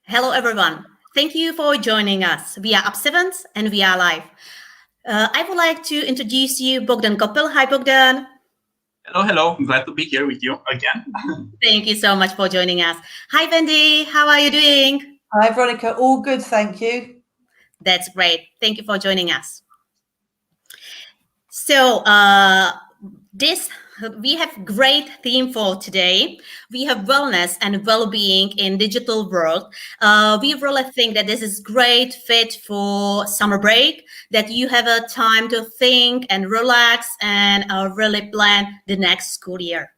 Hello, everyone. Thank you for joining us. We are Up Sevens and we are live. I would like to introduce you Bogdan Copil. Hi, Bogdan. Hello. I'm glad to be here with you again. Thank you so much for joining us. Hi, Wendy. How are you doing? Hi, Veronica. All good, thank you. That's great. Thank you for joining us. So, we have great theme for today. We have wellness and well-being in digital world. We really think that this is great fit for summer break, that you have a time to think and relax and really plan the next school year.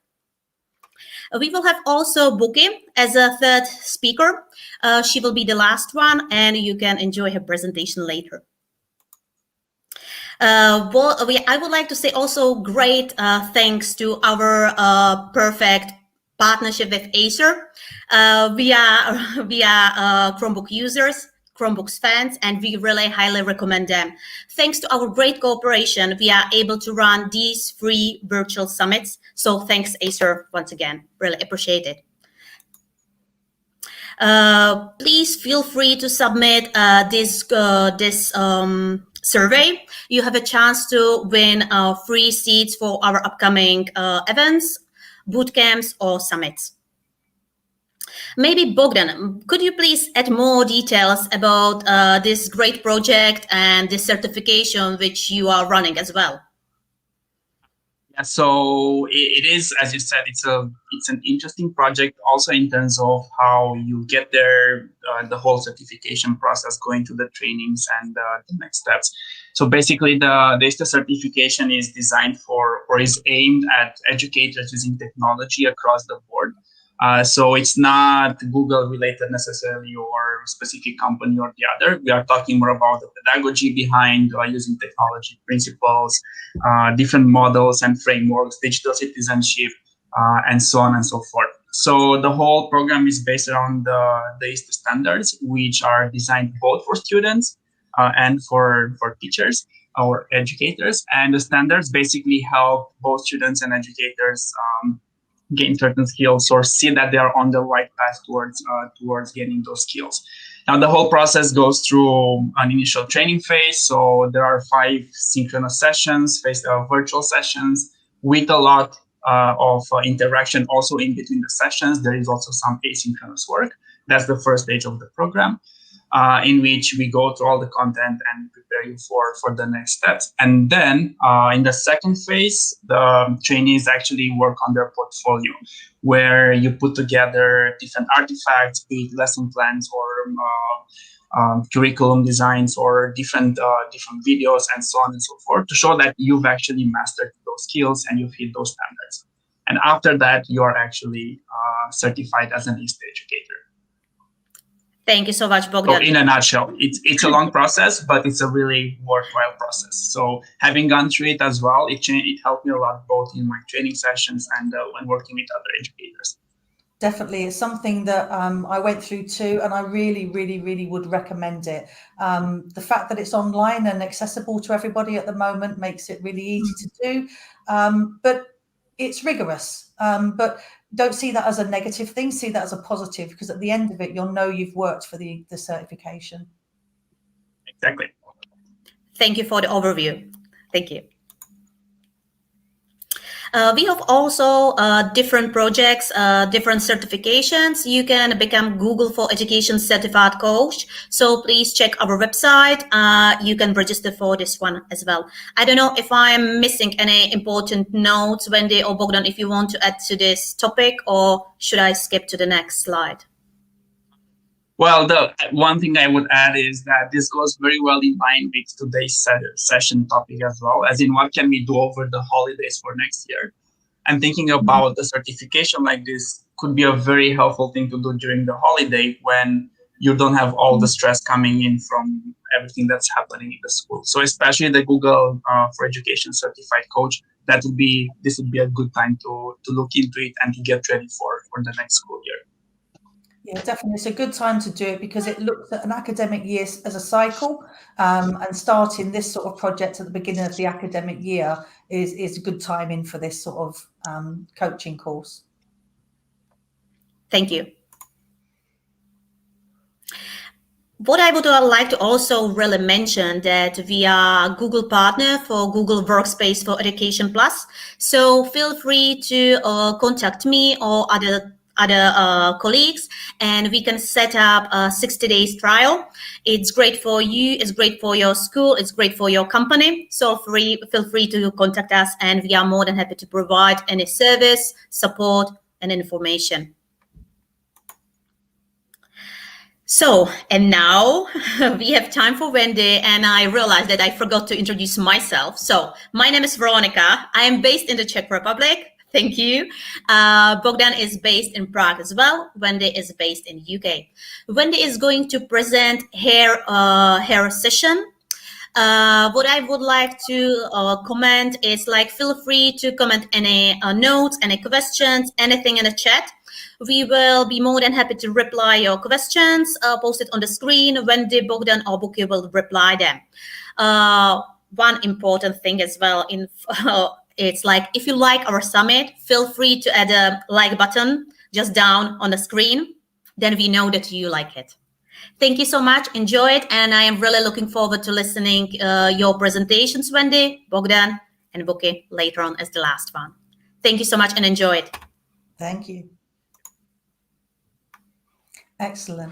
We will have also Bukky as a third speaker. She will be the last one and you can enjoy her presentation later. I would like to say also great thanks to our perfect partnership with Acer. We are Chromebook users, Chromebooks fans, and we really highly recommend them. Thanks to our great cooperation, we are able to run these free virtual summits. So thanks, Acer, once again. Really appreciate it. Please feel free to submit this survey. You have a chance to win free seats for our upcoming events, boot camps, or summits. Maybe Bogdan, could you please add more details about this great project and this certification which you are running as well? Yeah, so it is, as you said, it's an interesting project also in terms of how you get there, the whole certification process, going through the trainings and the next steps. So basically the certification is designed for or is aimed at educators using technology across the board. So it's not Google related necessarily or specific company or the other. We are talking more about the pedagogy behind using technology principles, different models and frameworks, digital citizenship, and so on and so forth. So the whole program is based around the ISTE standards, which are designed both for students and for teachers or educators. And the standards basically help both students and educators gain certain skills or see that they are on the right path towards gaining those skills. Now, the whole process goes through an initial training phase. So there are 5 synchronous sessions, virtual sessions with a lot of interaction also in between the sessions. There is also some asynchronous work. That's the first stage of the program. In which we go through all the content and prepare you for the next steps. And then in the second phase, the trainees actually work on their portfolio, where you put together different artifacts, be it lesson plans or curriculum designs or different videos and so on and so forth to show that you've actually mastered those skills and you've hit those standards. And after that, you are actually certified as an ISTE educator. Thank you so much, Bogdan. So in a nutshell, it's a long process, but it's a really worthwhile process. So having gone through it as well, it helped me a lot, both in my training sessions and when working with other educators. Definitely, it's something that I went through too, and I really, really, really would recommend it. The fact that it's online and accessible to everybody at the moment makes it really easy to do, but it's rigorous. But don't see that as a negative thing, see that as a positive, because at the end of it, you'll know you've worked for the certification. Exactly. Thank you for the overview. Thank you. We have also different projects, different certifications. You can become Google for Education Certified Coach. So please check our website. You can register for this one as well. I don't know if I'm missing any important notes, Wendy or Bogdan, if you want to add to this topic, or should I skip to the next slide? Well, the one thing I would add is that this goes very well in line with today's session topic as well, as in what can we do over the holidays for next year. And thinking about the certification like this could be a very helpful thing to do during the holiday when you don't have all the stress coming in from everything that's happening in the school. So especially the Google for Education Certified Coach, this would be a good time to look into it and to get ready for the next school year. Yeah, definitely. It's a good time to do it because it looks at an academic year as a cycle, and starting this sort of project at the beginning of the academic year is a good timing for this sort of coaching course. Thank you. What I would like to also really mention that we are Google partner for Google Workspace for Education Plus. So feel free to contact me or other colleagues, and we can set up a 60 days trial. It's great for you, it's great for your school, it's great for your company. So feel free to contact us, and we are more than happy to provide any service, support, and information. So, and now we have time for Wendy, and I realized that I forgot to introduce myself. So, my name is Veronica. I am based in the Czech Republic. Thank you. Bogdan is based in Prague as well. Wendy is based in UK. Wendy is going to present her session. What I would like to comment is feel free to comment any notes, any questions, anything in the chat. We will be more than happy to reply your questions, post it on the screen. Wendy, Bogdan, or Bukky will reply them. One important thing as well, it's if you like our summit, feel free to add a like button just down on the screen. Then we know that you like it. Thank you so much. Enjoy it. And I am really looking forward to listening your presentations, Wendy, Bogdan, and Bukky later on as the last one. Thank you so much and enjoy it. Thank you. Excellent.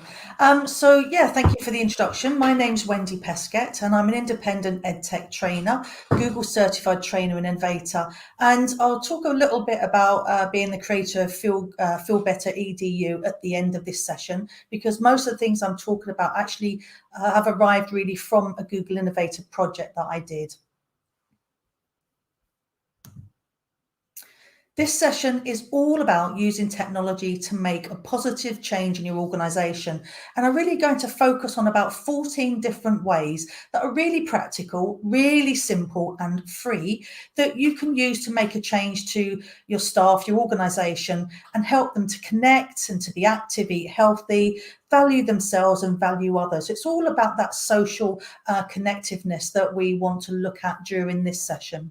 So yeah, thank you for the introduction. My name's Wendy Peskett, and I'm an independent EdTech trainer, Google certified trainer and innovator. And I'll talk a little bit about being the creator of Feel Better EDU at the end of this session, because most of the things I'm talking about actually have arrived really from a Google Innovator project that I did. This session is all about using technology to make a positive change in your organisation. And I'm really going to focus on about 14 different ways that are really practical, really simple and free that you can use to make a change to your staff, your organisation, and help them to connect and to be active, eat healthy, value themselves and value others. It's all about that social connectiveness that we want to look at during this session.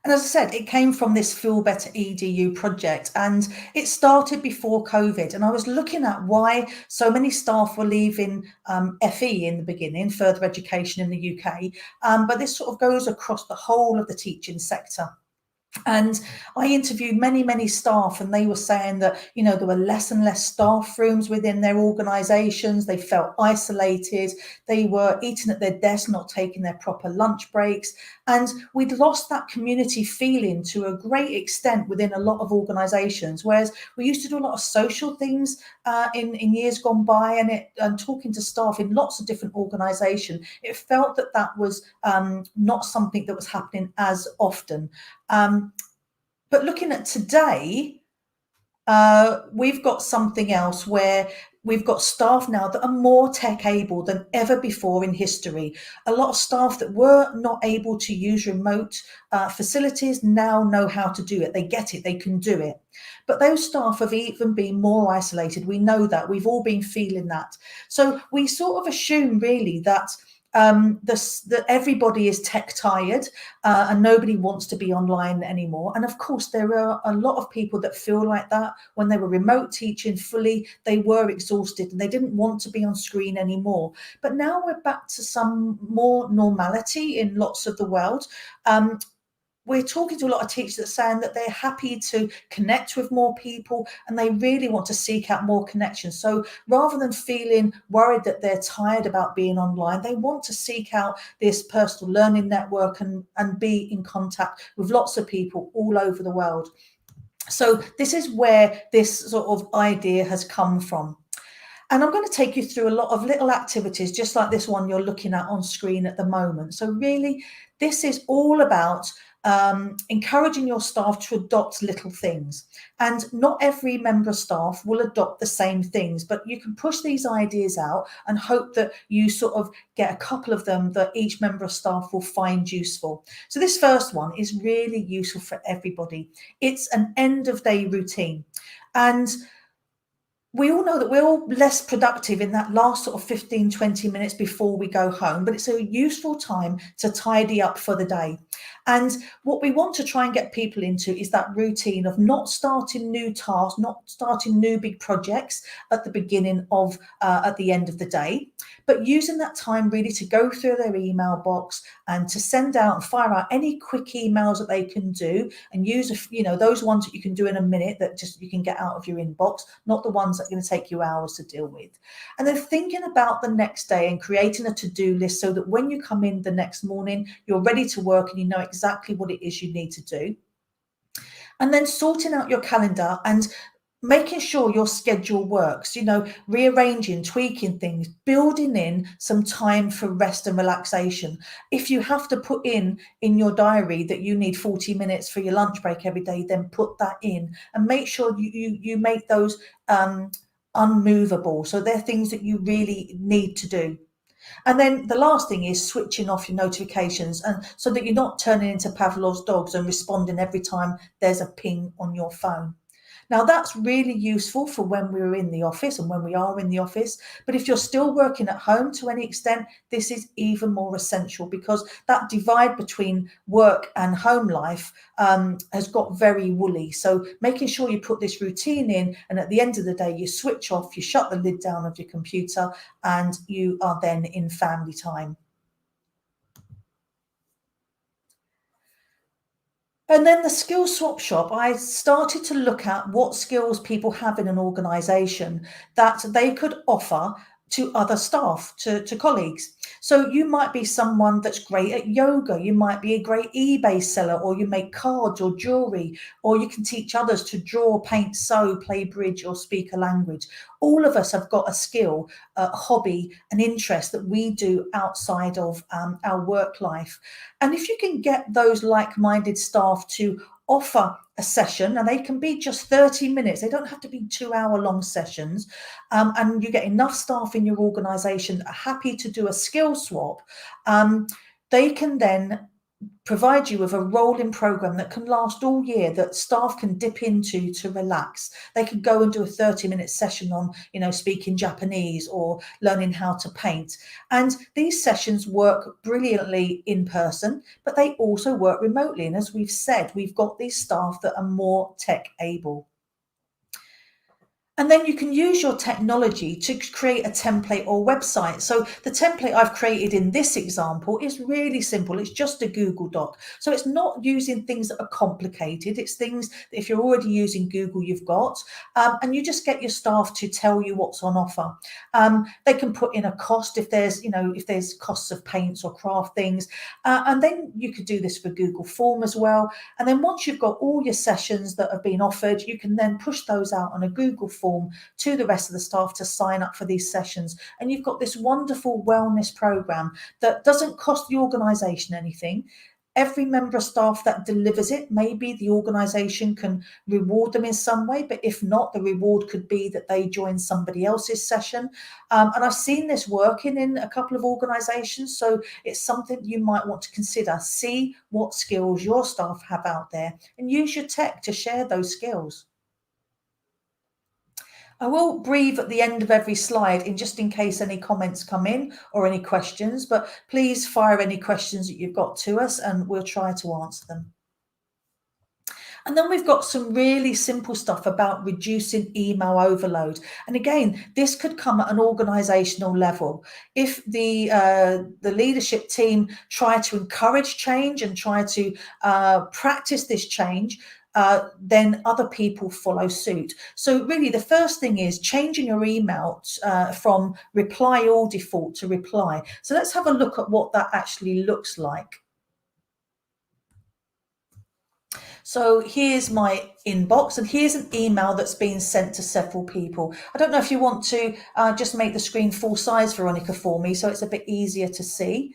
And as I said, it came from this Feel Better EDU project, and it started before COVID. And I was looking at why so many staff were leaving FE in the beginning, further education in the UK. But this sort of goes across the whole of the teaching sector. And I interviewed many staff, and they were saying that, you know, there were less and less staff rooms within their organisations. They felt isolated. They were eating at their desk, not taking their proper lunch breaks. And we'd lost that community feeling to a great extent within a lot of organisations, whereas we used to do a lot of social things in years gone by, and talking to staff in lots of different organisations, it felt that that was not something that was happening as often. But looking at today, we've got something else where we've got staff now that are more tech able than ever before in history. A lot of staff that were not able to use remote facilities now know how to do it. They get it, they can do it. But those staff have even been more isolated. We know that, we've all been feeling that. So we sort of assume really that that everybody is tech tired and nobody wants to be online anymore. And of course, there are a lot of people that feel like that. When they were remote teaching fully, they were exhausted and they didn't want to be on screen anymore. But now we're back to some more normality in lots of the world. We're talking to a lot of teachers that are saying that they're happy to connect with more people and they really want to seek out more connections. So rather than feeling worried that they're tired about being online, they want to seek out this personal learning network and be in contact with lots of people all over the world. So this is where this sort of idea has come from. And I'm going to take you through a lot of little activities, just like this one you're looking at on screen at the moment. So really, this is all about encouraging your staff to adopt little things. And not every member of staff will adopt the same things, but you can push these ideas out and hope that you sort of get a couple of them that each member of staff will find useful. So this first one is really useful for everybody. It's an end of day routine. And we all know that we're all less productive in that last sort of 15, 20 minutes before we go home, but it's a useful time to tidy up for the day. And what we want to try and get people into is that routine of not starting new tasks, not starting new big projects at the beginning of, at the end of the day, but using that time really to go through their email box and to send out and fire out any quick emails that they can do, and use, you know, those ones that you can do in a minute that just you can get out of your inbox, not the ones that are going to take you hours to deal with. And then thinking about the next day and creating a to-do list so that when you come in the next morning, you're ready to work and you know exactly what it is you need to do. And then sorting out your calendar and making sure your schedule works, you know, rearranging, tweaking things, building in some time for rest and relaxation. If you have to put in your diary that you need 40 minutes for your lunch break every day, then put that in and make sure you make those unmovable. So they're things that you really need to do. And then the last thing is switching off your notifications, and so that you're not turning into Pavlov's dogs and responding every time there's a ping on your phone. Now, that's really useful for when we're in the office and when we are in the office. But if you're still working at home to any extent, this is even more essential, because that divide between work and home life has got very woolly. So making sure you put this routine in, and at the end of the day, you switch off, you shut the lid down of your computer, and you are then in family time. And then the skills swap shop, I started to look at what skills people have in an organisation that they could offer to other staff, to colleagues. So you might be someone that's great at yoga, you might be a great eBay seller, or you make cards or jewellery, or you can teach others to draw, paint, sew, play bridge, or speak a language. All of us have got a skill, a hobby, an interest that we do outside of our work life. And if you can get those like-minded staff to offer a session, and they can be just 30 minutes, they don't have to be 2-hour-long sessions, and you get enough staff in your organisation that are happy to do a skill swap, they can then provide you with a rolling program that can last all year, that staff can dip into to relax. They can go and do a 30-minute session on, you know, speaking Japanese or learning how to paint. And these sessions work brilliantly in person, but they also work remotely. And as we've said, we've got these staff that are more tech able. And then you can use your technology to create a template or website. So the template I've created in this example is really simple. It's just a Google Doc. So it's not using things that are complicated. It's things that if you're already using Google, you've got, and you just get your staff to tell you what's on offer. They can put in a cost if there's, you know, if there's costs of paints or craft things. And then you could do this for Google Form as well. And then once you've got all your sessions that have been offered, you can then push those out on a Google Form to the rest of the staff to sign up for these sessions. And you've got this wonderful wellness program that doesn't cost the organisation anything. Every member of staff that delivers it, maybe the organisation can reward them in some way, but if not, the reward could be that they join somebody else's session. And I've seen this working in a couple of organisations, so it's something you might want to consider. See what skills your staff have out there and use your tech to share those skills. I will breathe at the end of every slide just in case any comments come in or any questions, but please fire any questions that you've got to us and we'll try to answer them. And then we've got some really simple stuff about reducing email overload. And again, this could come at an organizational level. If the leadership team try to encourage change and try to practice this change, then other people follow suit. So really the first thing is changing your email from reply all default to reply. So let's have a look at what that actually looks like. So here's my inbox, and here's an email that's been sent to several people. I don't know if you want to just make the screen full size, Veronica, for me, so it's a bit easier to see.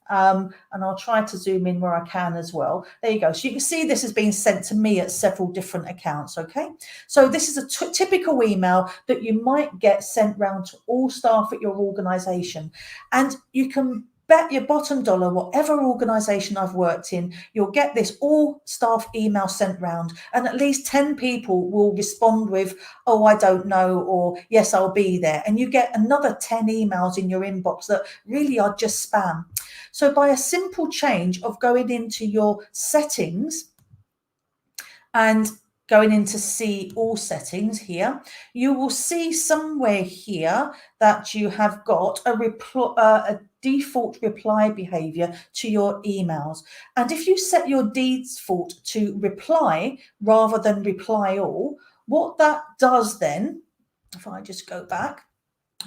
And I'll try to zoom in where I can as well. There you go. So you can see this has been sent to me at several different accounts, okay? So this is a typical email that you might get sent round to all staff at your organisation. And you can bet your bottom dollar, whatever organisation I've worked in, you'll get this all staff email sent round, and at least 10 people will respond with, oh, I don't know, or yes, I'll be there. And you get another 10 emails in your inbox that really are just spam. So by a simple change of going into your settings and going into see all settings here, you will see somewhere here that you have got a default reply behavior to your emails. And if you set your default to reply rather than reply all, what that does then, if I just go back,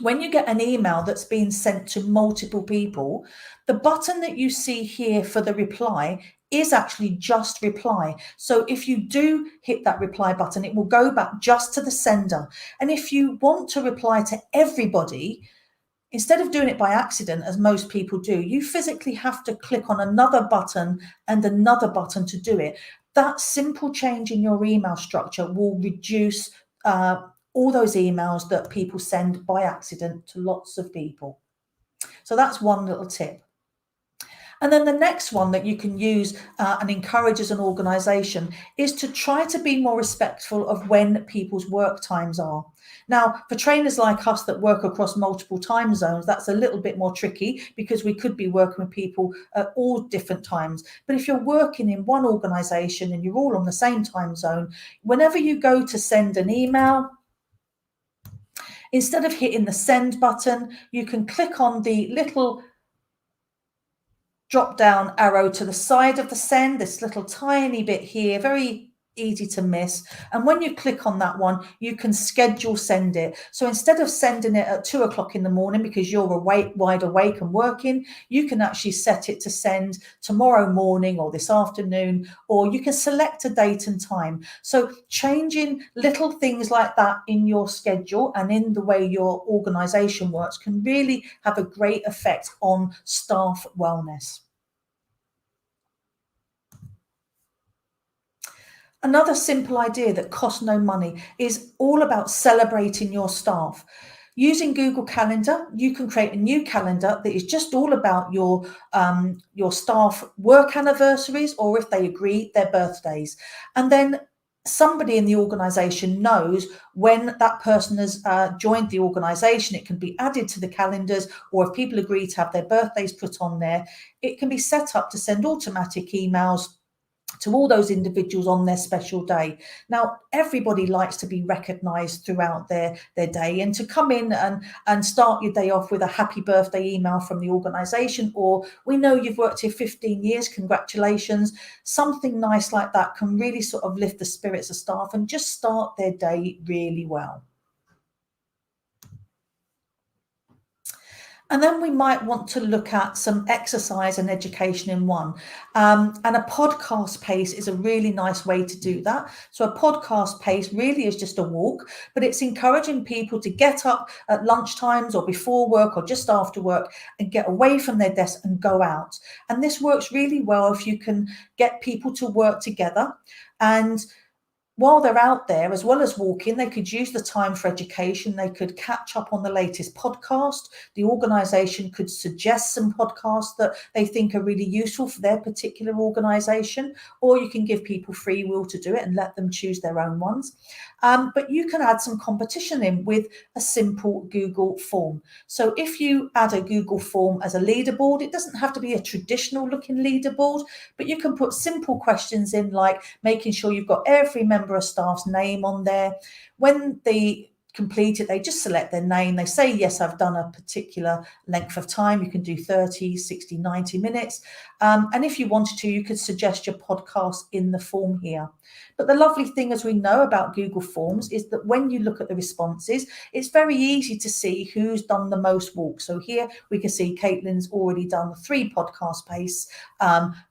when you get an email that's been sent to multiple people, the button that you see here for the reply is actually just reply. So if you do hit that reply button, it will go back just to the sender. And if you want to reply to everybody, instead of doing it by accident, as most people do, you physically have to click on another button and another button to do it. That simple change in your email structure will reduce all those emails that people send by accident to lots of people. So that's one little tip. And then the next one that you can use and encourage as an organisation is to try to be more respectful of when people's work times are. Now, for trainers like us that work across multiple time zones, that's a little bit more tricky because we could be working with people at all different times. But if you're working in one organisation and you're all on the same time zone, whenever you go to send an email, instead of hitting the send button, you can click on the little drop down arrow to the side of the send, this little tiny bit here, very easy to miss. And when you click on that one, you can schedule send it. So instead of sending it at 2 o'clock in the morning because you're wide awake and working, you can actually set it to send tomorrow morning or this afternoon, or you can select a date and time. So changing little things like that in your schedule and in the way your organization works can really have a great effect on staff wellness. Another simple idea that costs no money is all about celebrating your staff. Using Google Calendar, you can create a new calendar that is just all about your staff work anniversaries, or if they agree, their birthdays. And then somebody in the organization knows when that person has joined the organization. It can be added to the calendars, or if people agree to have their birthdays put on there, it can be set up to send automatic emails to all those individuals on their special day. Now, everybody likes to be recognised throughout their day, and to come in and start your day off with a happy birthday email from the organisation, or we know you've worked here 15 years, congratulations. Something nice like that can really sort of lift the spirits of staff and just start their day really well. And then we might want to look at some exercise and education in one. And a podcast pace is a really nice way to do that. So a podcast pace really is just a walk, but it's encouraging people to get up at lunchtimes or before work or just after work and get away from their desk and go out. And this works really well if you can get people to work together. And while they're out there, as well as walking, they could use the time for education. They could catch up on the latest podcast. The organisation could suggest some podcasts that they think are really useful for their particular organisation, or you can give people free will to do it and let them choose their own ones. But you can add some competition in with a simple Google form. So if you add a Google form as a leaderboard, it doesn't have to be a traditional looking leaderboard, but you can put simple questions in, like making sure you've got every member of staff's name on there. When they complete it, they just select their name. They say, yes, I've done a particular length of time. You can do 30, 60, 90 minutes. And if you wanted to, you could suggest your podcast in the form here. But the lovely thing, as we know about Google Forms, is that when you look at the responses, it's very easy to see who's done the most walks. So here we can see Caitlin's already done 3 podcast pace,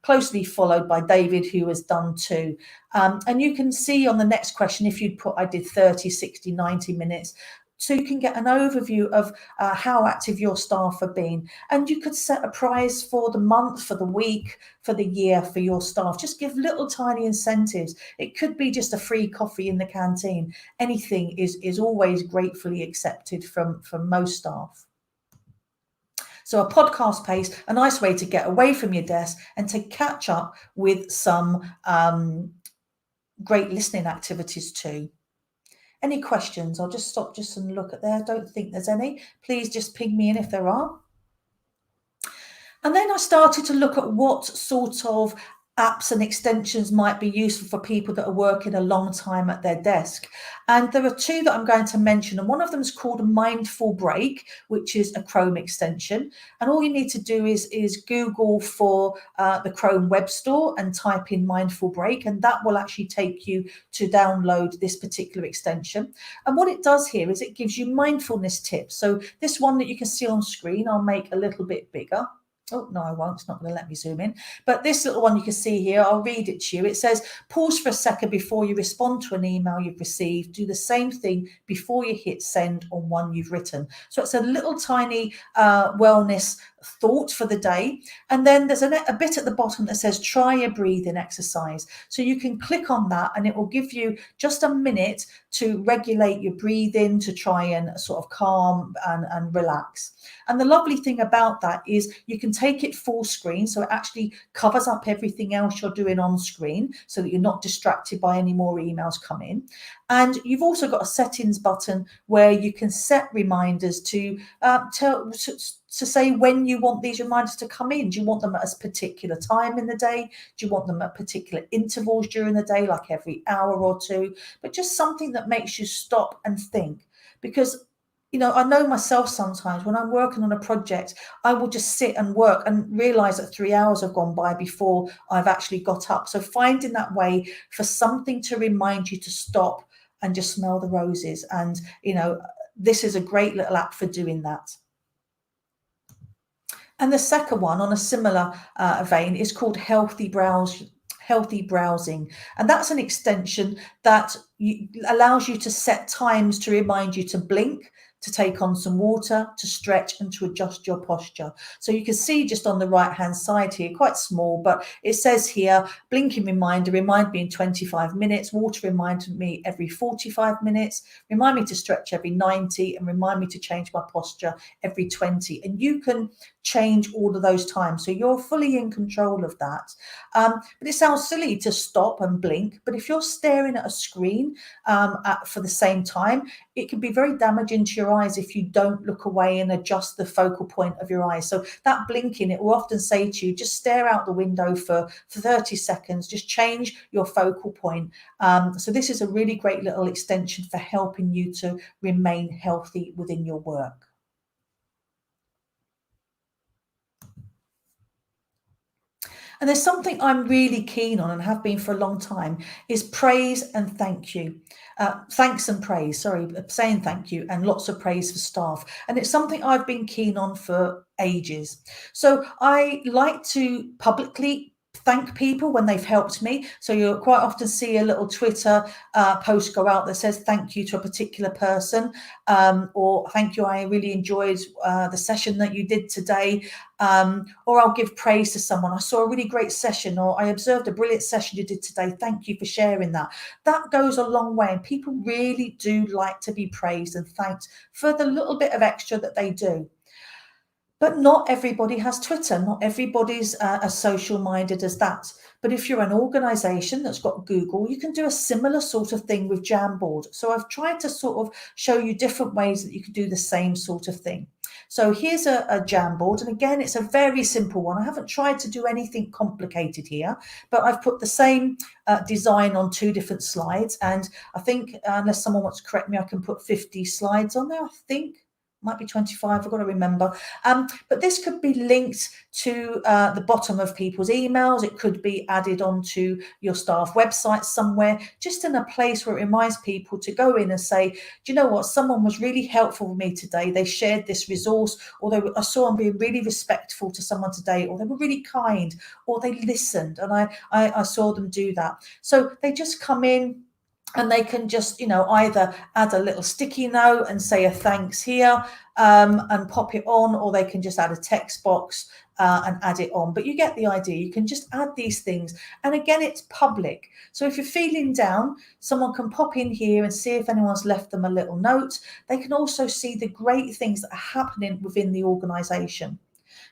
closely followed by David, who has done 2. And you can see on the next question, if you'd put, I did 30, 60, 90 minutes, so you can get an overview of how active your staff have been. And you could set a prize for the month, for the week, for the year for your staff. Just give little tiny incentives. It could be just a free coffee in the canteen. Anything is always gratefully accepted from most staff. So a podcast pace, a nice way to get away from your desk and to catch up with some great listening activities too. Any questions? I'll just stop just and look at there. I don't think there's any. Please just ping me in if there are. And then I started to look at what sort of apps and extensions might be useful for people that are working a long time at their desk. And there are two that I'm going to mention. And one of them is called Mindful Break, which is a Chrome extension. And all you need to do is Google for the Chrome Web Store and type in Mindful Break. And that will actually take you to download this particular extension. And what it does here is it gives you mindfulness tips. So this one that you can see on screen, I'll make a little bit bigger. Oh, no, I won't. It's not going to let me zoom in. But this little one you can see here, I'll read it to you. It says, pause for a second before you respond to an email you've received. Do the same thing before you hit send on one you've written. So it's a little tiny wellness thought for the day. And then there's a bit at the bottom that says, try a breathing exercise. So you can click on that and it will give you just a minute to regulate your breathing, to try and sort of calm and relax. And the lovely thing about that is you can take it full screen. So it actually covers up everything else you're doing on screen so that you're not distracted by any more emails come in. And you've also got a settings button where you can set reminders to say when you want these reminders to come in. Do you want them at a particular time in the day? Do you want them at particular intervals during the day, like every hour or two? But just something that makes you stop and think. Because, you know, I know myself sometimes when I'm working on a project, I will just sit and work and realize that 3 hours have gone by before I've actually got up. So finding that way for something to remind you to stop and just smell the roses. And, you know, this is a great little app for doing that. And the second one on a similar vein is called Healthy Browsing. And that's an extension that allows you to set times to remind you to blink, to take on some water, to stretch and to adjust your posture. So you can see just on the right hand side here, quite small, but it says here, blinking reminder, remind me in 25 minutes, water remind me every 45 minutes, remind me to stretch every 90 and remind me to change my posture every 20. And you can change all of those times. So you're fully in control of that. But it sounds silly to stop and blink, but if you're staring at a screen for the same time, it can be very damaging to your eyes if you don't look away and adjust the focal point of your eyes. So that blinking, it will often say to you, just stare out the window for 30 seconds, just change your focal point. So this is a really great little extension for helping you to remain healthy within your work. And there's something I'm really keen on and have been for a long time is praise and thank you. Thanks and praise, saying thank you and lots of praise for staff. And it's something I've been keen on for ages. So I like to publicly thank people when they've helped me. So you'll quite often see a little Twitter post go out that says thank you to a particular person, or thank you, I really enjoyed the session that you did today, or I'll give praise to someone. I saw a really great session, or I observed a brilliant session you did today. Thank you for sharing that. That goes a long way, and people really do like to be praised and thanked for the little bit of extra that they do. But not everybody has Twitter. Not everybody's as social minded as that. But if you're an organization that's got Google, you can do a similar sort of thing with Jamboard. So I've tried to sort of show you different ways that you can do the same sort of thing. So here's a Jamboard. And again, it's a very simple one. I haven't tried to do anything complicated here, but I've put the same design on 2 different slides. And I think, unless someone wants to correct me, I can put 50 slides on there, I think. Might be 25, I've got to remember. But this could be linked to the bottom of people's emails. It could be added onto your staff website somewhere, just in a place where it reminds people to go in and say, do you know what, someone was really helpful with me today. They shared this resource, or I saw them being really respectful to someone today, or they were really kind, or they listened, and I saw them do that. So they just come in, and they can just, you know, either add a little sticky note and say a thanks here and pop it on, or they can just add a text box and add it on. But you get the idea. You can just add these things. And again, it's public. So if you're feeling down, someone can pop in here and see if anyone's left them a little note. They can also see the great things that are happening within the organization.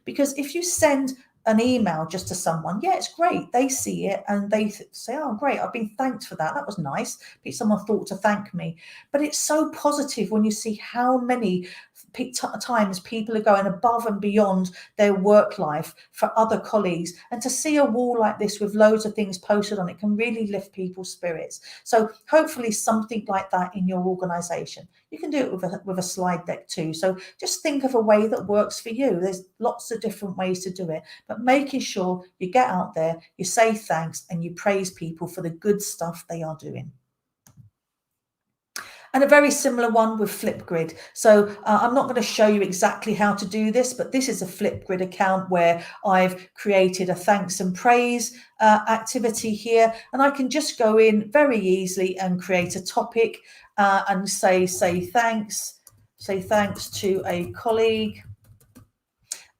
Because if you send an email just to someone, yeah, it's great. They see it and they say, oh, great, I've been thanked for that. That was nice. Someone thought to thank me. But it's so positive when you see how many times people are going above and beyond their work life for other colleagues. And to see a wall like this with loads of things posted on it can really lift people's spirits. So hopefully something like that in your organization. You can do it with a slide deck too. So just think of a way that works for you. There's lots of different ways to do it, but making sure you get out there, you say thanks, and you praise people for the good stuff they are doing. And a very similar one with Flipgrid. So I'm not going to show you exactly how to do this, but this is a Flipgrid account where I've created a thanks and praise activity here. And I can just go in very easily and create a topic and say thanks to a colleague.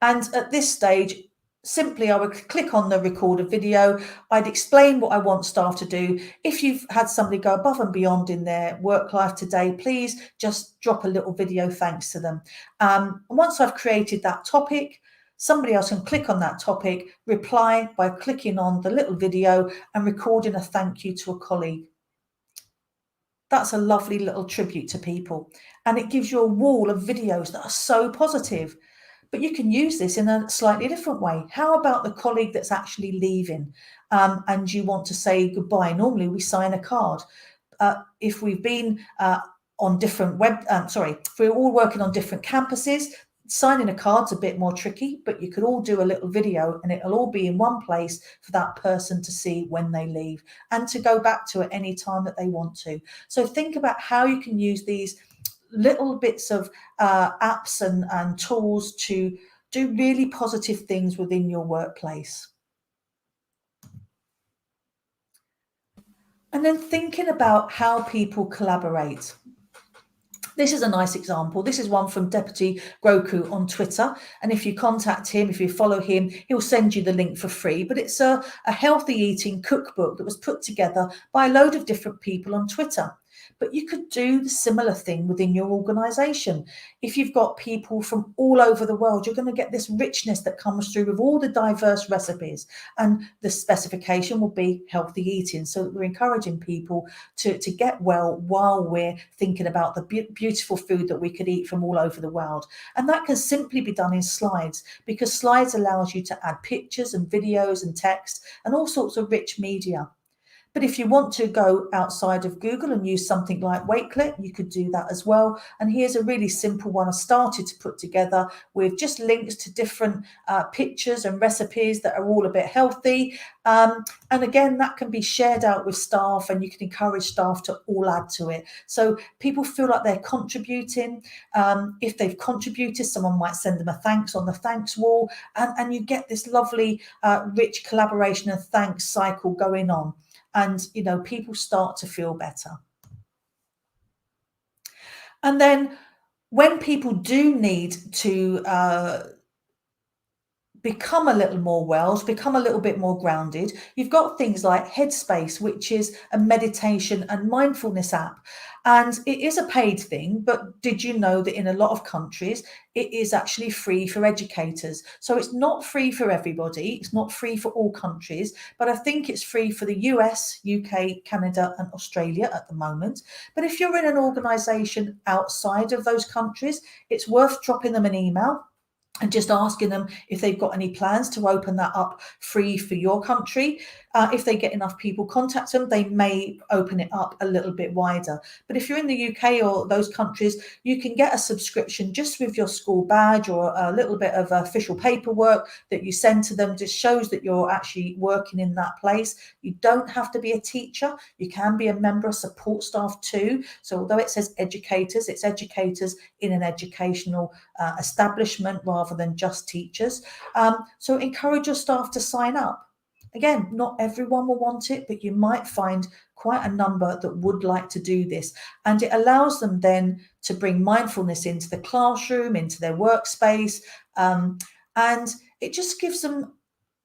And at this stage, simply I would click on the record a video. I'd explain what I want staff to do. If you've had somebody go above and beyond in their work life today, please just drop a little video thanks to them. Once I've created that topic, somebody else can click on that topic, reply by clicking on the little video and recording a thank you to a colleague. That's a lovely little tribute to people. And it gives you a wall of videos that are so positive. But you can use this in a slightly different way. How about the colleague that's actually leaving and you want to say goodbye? Normally we sign a card. If we've been on different if we're all working on different campuses, signing a card's a bit more tricky, but you could all do a little video and it'll all be in one place for that person to see when they leave and to go back to at any time that they want to. So think about how you can use these little bits of apps and tools to do really positive things within your workplace. And then thinking about how people collaborate. This is a nice example. This is one from Deputy Groku on Twitter. And if you contact him, if you follow him, he'll send you the link for free. But it's a healthy eating cookbook that was put together by a load of different people on Twitter. But you could do the similar thing within your organization. If you've got people from all over the world, you're going to get this richness that comes through with all the diverse recipes. And the specification will be healthy eating, so that we're encouraging people to get well while we're thinking about the beautiful food that we could eat from all over the world. And that can simply be done in slides, because slides allows you to add pictures and videos and text and all sorts of rich media. But if you want to go outside of Google and use something like Wakelet, you could do that as well. And here's a really simple one I started to put together with just links to different pictures and recipes that are all a bit healthy. And again, that can be shared out with staff and you can encourage staff to all add to it. So people feel like they're contributing. If they've contributed, someone might send them a thanks on the thanks wall. And you get this lovely, rich collaboration and thanks cycle going on. And, you know, people start to feel better. And then when people do need to become a little more well, become a little bit more grounded, you've got things like Headspace, which is a meditation and mindfulness app. And it is a paid thing, but did you know that in a lot of countries, it is actually free for educators? So it's not free for everybody. It's not free for all countries, but I think it's free for the US, UK, Canada, and Australia at the moment. But if you're in an organization outside of those countries, it's worth dropping them an email and just asking them if they've got any plans to open that up free for your country. If they get enough people contact them, they may open it up a little bit wider. But if you're in the UK or those countries, you can get a subscription just with your school badge or a little bit of official paperwork that you send to them. Just shows that you're actually working in that place. You don't have to be a teacher. You can be a member of support staff too. So although it says educators, it's educators in an educational establishment rather than just teachers. So encourage your staff to sign up. Again, not everyone will want it, but you might find quite a number that would like to do this. And it allows them then to bring mindfulness into the classroom, into their workspace. And it just gives them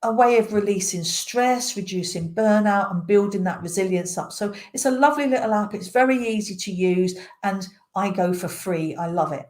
a way of releasing stress, reducing burnout and building that resilience up. So it's a lovely little app. It's very easy to use and I go for free. I love it.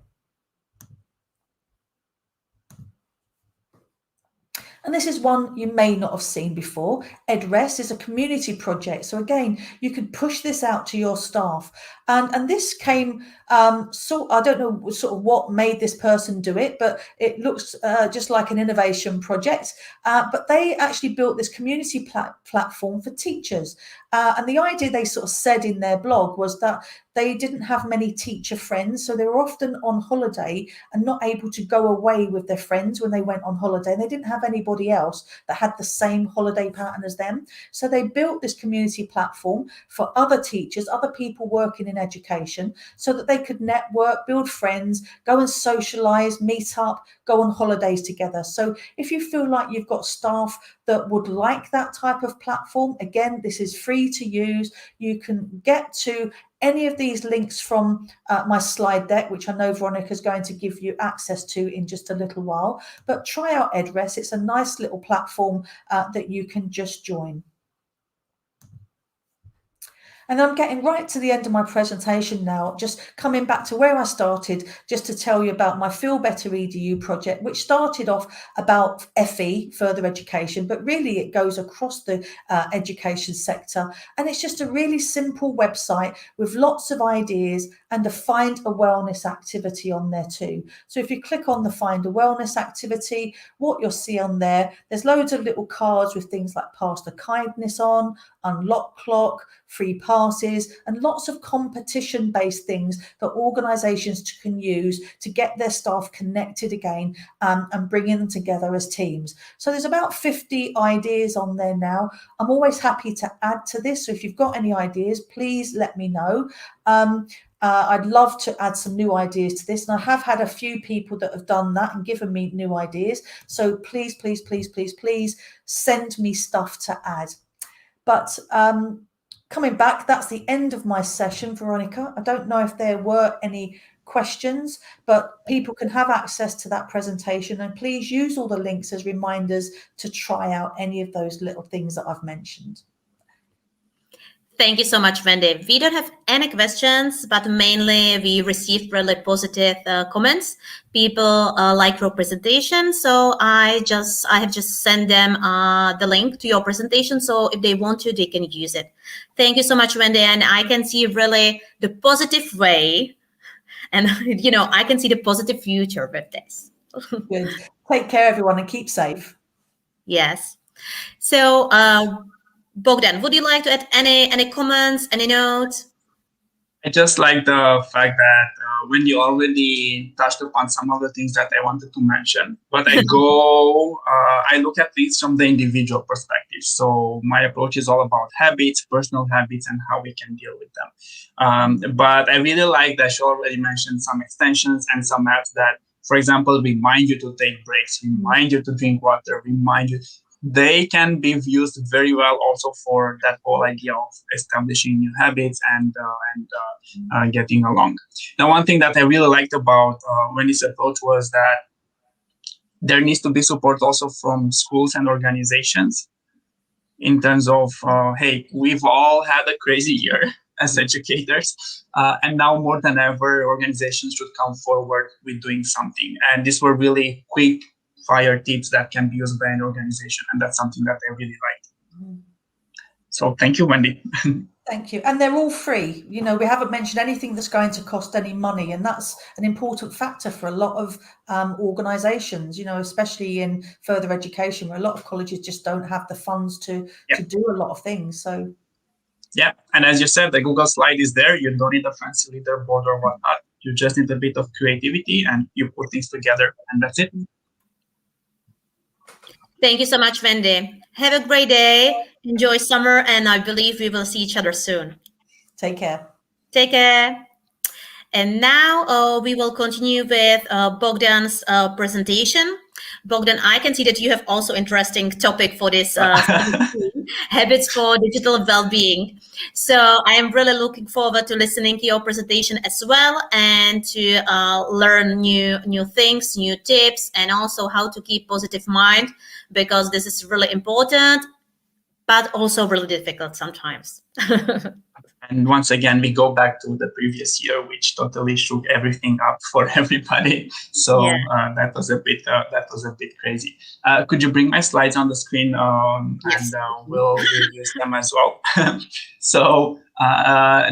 And this is one you may not have seen before. EdRest is a community project. So again, you could push this out to your staff. And this came, I don't know sort of what made this person do it, but it looks just like an innovation project. But they actually built this community platform for teachers. And the idea they sort of said in their blog was that they didn't have many teacher friends, so they were often on holiday and not able to go away with their friends when they went on holiday. And they didn't have anybody else that had the same holiday pattern as them. So they built this community platform for other teachers, other people working in education, so that they could network, build friends, go and socialise, meet up, go on holidays together. So if you feel like you've got staff that would like that type of platform, again, this is free to use. You can get to any of these links from my slide deck, which I know Veronica is going to give you access to in just a little while. But try out EdRest. It's a nice little platform that you can just join. And I'm getting right to the end of my presentation now, just coming back to where I started, just to tell you about my Feel Better EDU project, which started off about FE, further education, but really it goes across the education sector. And it's just a really simple website with lots of ideas and a Find a Wellness activity on there too. So if you click on the Find a Wellness activity, what you'll see on there, there's loads of little cards with things like Pass the Kindness on, Unlock Clock, free passes, and lots of competition-based things that organisations can use to get their staff connected again and bringing them together as teams. So there's about 50 ideas on there now. I'm always happy to add to this. So if you've got any ideas, please let me know. I'd love to add some new ideas to this. And I have had a few people that have done that and given me new ideas. So please, please, please, please, please send me stuff to add. But coming back, that's the end of my session, Veronica. I don't know if there were any questions, but people can have access to that presentation. And please use all the links as reminders to try out any of those little things that I've mentioned. Thank you so much, Wendy. We don't have any questions, but mainly we received really positive comments. People like your presentation, so I have just sent them the link to your presentation. So if they want to, they can use it. Thank you so much, Wendy. And I can see really the positive way, and I can see the positive future with this. Good. Take care, everyone, and keep safe. Yes. So. Bogdan, would you like to add any comments, any notes? I just like the fact that when you already touched upon some of the things that I wanted to mention, but I look at things from the individual perspective. So my approach is all about habits, personal habits, and how we can deal with them. But I really like that she already mentioned some extensions and some apps that, for example, remind you to take breaks, remind you to drink water, remind you. They can be used very well also for that whole idea of establishing new habits and getting along. Now, one thing that I really liked about Wendy's approach was that there needs to be support also from schools and organizations in terms of, hey, we've all had a crazy year as educators, and now more than ever, organizations should come forward with doing something. And these were really quick fire tips that can be used by an organization, and that's something that I really like. So thank you, Wendy. Thank you. And they're all free. We haven't mentioned anything that's going to cost any money, and that's an important factor for a lot of organizations, especially in further education, where a lot of colleges just don't have the funds to do a lot of things. So yeah, and as you said, the Google slide is there. You don't need a fancy leaderboard or whatnot. You just need a bit of creativity and you put things together, and that's it. Thank you so much, Wendy. Have a great day. Enjoy summer, and I believe we will see each other soon. Take care. Take care. And now we will continue with Bogdan's presentation. Bogdan, I can see that you have also interesting topic for this habits for digital well-being. So I am really looking forward to listening to your presentation as well, and to learn new things, new tips, and also how to keep positive mind, because this is really important, but also really difficult sometimes. And once again, we go back to the previous year, which totally shook everything up for everybody. So that was a bit crazy. Could you bring my slides on the screen, Yes. and we'll use them as well. So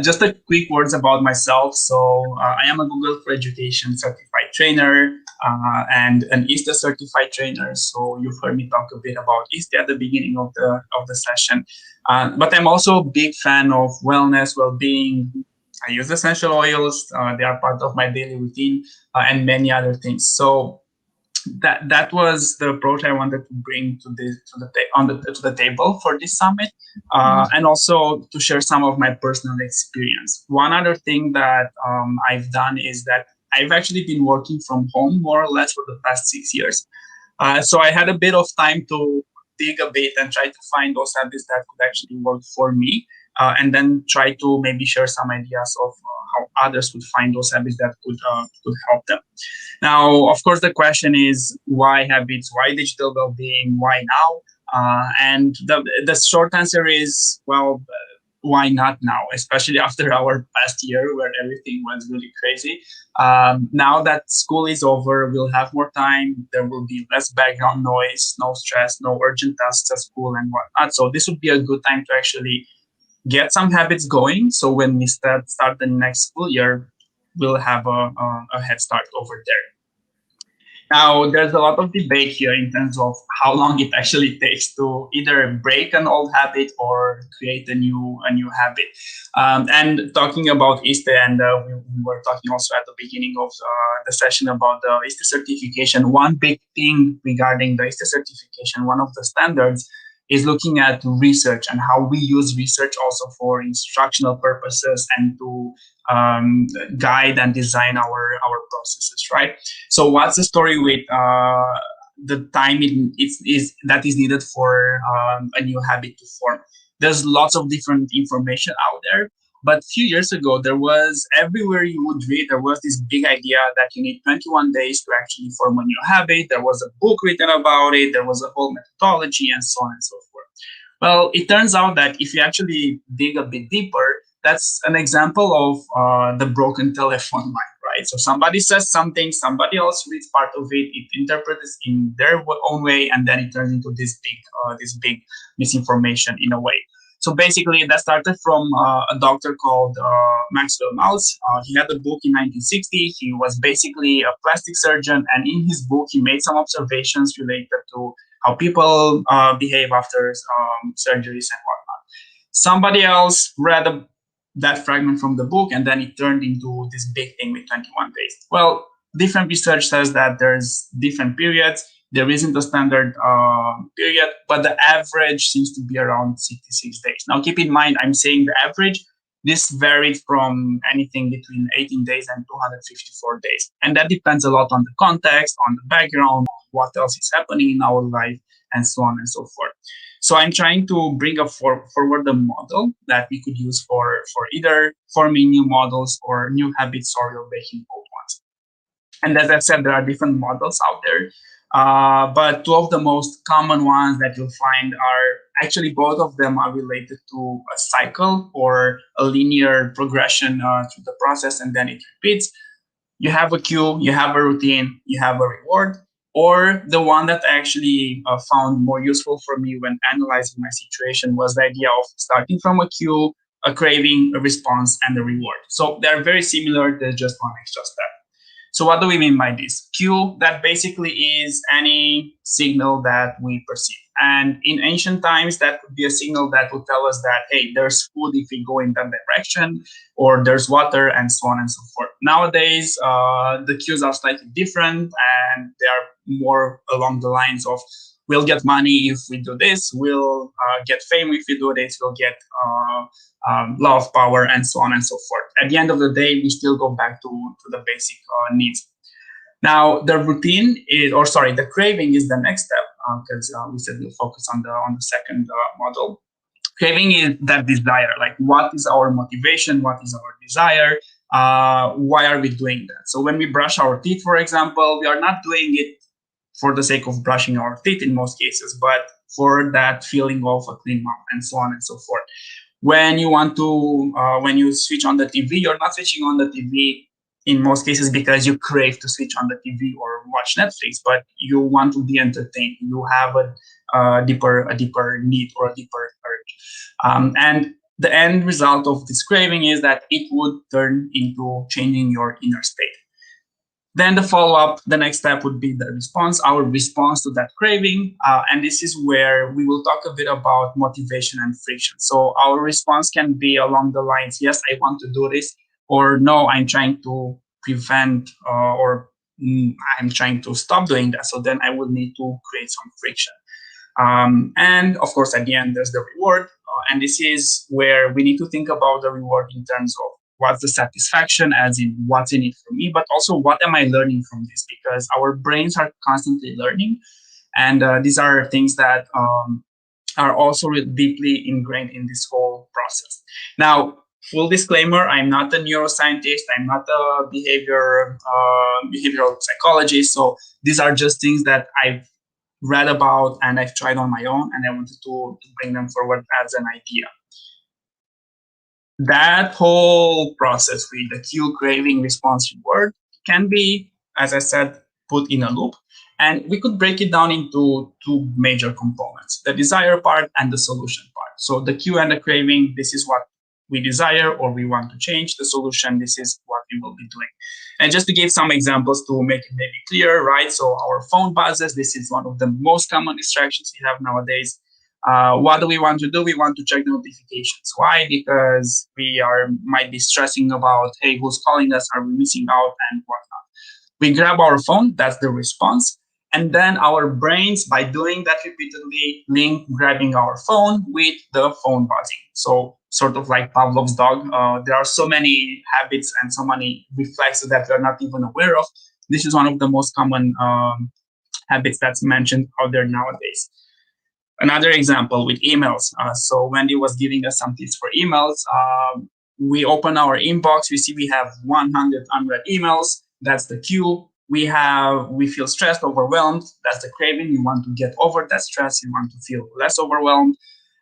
just a quick words about myself. So I am a Google for Education certified trainer and an ISTA certified trainer. So you've heard me talk a bit about ISTA at the beginning of the session. But I'm also a big fan of wellness, well-being. I use essential oils; they are part of my daily routine, and many other things. So that was the approach I wanted to bring to the table for this summit, and also to share some of my personal experience. One other thing that I've done is that I've actually been working from home more or less for the past 6 years. So I had a bit of time to dig a bit and try to find those habits that could actually work for me, and then try to maybe share some ideas of how others would find those habits that could help them. Now, of course, the question is why habits, why digital well-being, why now? And the short answer is, well, why not now, especially after our past year where everything went really crazy. Now that school is over, we'll have more time. There will be less background noise, no stress, no urgent tasks at school and whatnot. So this would be a good time to actually get some habits going. So when we start the next school year, we'll have a head start over there. Now, there's a lot of debate here in terms of how long it actually takes to either break an old habit or create a new habit. And talking about ISTA, and we were talking also at the beginning of the session about the ISTA certification. One big thing regarding the ISTA certification, one of the standards, is looking at research and how we use research also for instructional purposes and to guide and design our processes, right? So what's the story with the time that is needed for a new habit to form? There's lots of different information out there, but a few years ago, there was everywhere you would read, there was this big idea that you need 21 days to actually form a new habit. There was a book written about it. There was a whole methodology and so on and so forth. Well, it turns out that if you actually dig a bit deeper, that's an example of the broken telephone line, right? So somebody says something, somebody else reads part of it, it interprets in their own way, and then it turns into this big misinformation in a way. So basically, that started from a doctor called Maxwell Maltz. He had a book in 1960. He was basically a plastic surgeon, and in his book, he made some observations related to how people behave after surgeries and whatnot. Somebody else read that fragment from the book, and then it turned into this big thing with 21 days. Well, different research says that there's different periods. There isn't a standard period, but the average seems to be around 66 days. Now, keep in mind, I'm saying the average. This varied from anything between 18 days and 254 days. And that depends a lot on the context, on the background, what else is happening in our life, and so on and so forth. So I'm trying to bring forward a model that we could use for either forming new models or new habits or breaking old ones. And as I said, there are different models out there. But two of the most common ones that you'll find are actually both of them are related to a cycle or a linear progression through the process, and then it repeats. You have a cue, you have a routine, you have a reward. Or the one that I actually found more useful for me when analyzing my situation was the idea of starting from a cue, a craving, a response, and a reward. So they're very similar, there's just one extra step. So what do we mean by this? Cue, that basically is any signal that we perceive. And in ancient times, that could be a signal that would tell us that, hey, there's food if we go in that direction, or there's water, and so on and so forth. Nowadays, the cues are slightly different, and they are more along the lines of, we'll get money if we do this, we'll get fame if we do this, we'll get love, power, and so on and so forth. At the end of the day, we still go back to the basic needs. Now, the routine the craving is the next step, because we said we'll focus on the second model. Craving is that desire, like what is our motivation, what is our desire, why are we doing that? So when we brush our teeth, for example, we are not doing it for the sake of brushing our teeth in most cases, but for that feeling of a clean mouth and so on and so forth. When you want to, when you switch on the TV, you're not switching on the TV in most cases because you crave to switch on the TV or watch Netflix, but you want to be entertained. You have a deeper need or a deeper urge. And the end result of this craving is that it would turn into changing your inner state. Then the follow-up, the next step would be the response, our response to that craving. And this is where we will talk a bit about motivation and friction. So our response can be along the lines, yes, I want to do this, or no, I'm trying to prevent or I'm trying to stop doing that. So then I would need to create some friction. And of course, at the end, there's the reward. And this is where we need to think about the reward in terms of what's the satisfaction, as in what's in it for me, but also what am I learning from this? Because our brains are constantly learning. And these are things that are also deeply ingrained in this whole process. Now, full disclaimer, I'm not a neuroscientist. I'm not a behavioral psychologist. So these are just things that I've read about and I've tried on my own, and I wanted to bring them forward as an idea. That whole process with the cue, craving, response, reward can be, as I said, put in a loop. And we could break it down into two major components, the desire part and the solution part. So the cue and the craving, this is what we desire or we want to change. The solution, this is what we will be doing. And just to give some examples to make it maybe clear, right? So our phone buzzes. This is one of the most common distractions we have nowadays. What do we want to do? We want to check the notifications. Why? Because we might be stressing about, hey, who's calling us? Are we missing out and whatnot? We grab our phone. That's the response. And then our brains, by doing that repeatedly, link grabbing our phone with the phone buzzing. So sort of like Pavlov's dog. There are so many habits and so many reflexes that we're not even aware of. This is one of the most common habits that's mentioned out there nowadays. Another example with emails. So Wendy was giving us some tips for emails. We open our inbox. We see we have 100 unread emails. That's the cue. We feel stressed, overwhelmed. That's the craving. We want to get over that stress. We want to feel less overwhelmed.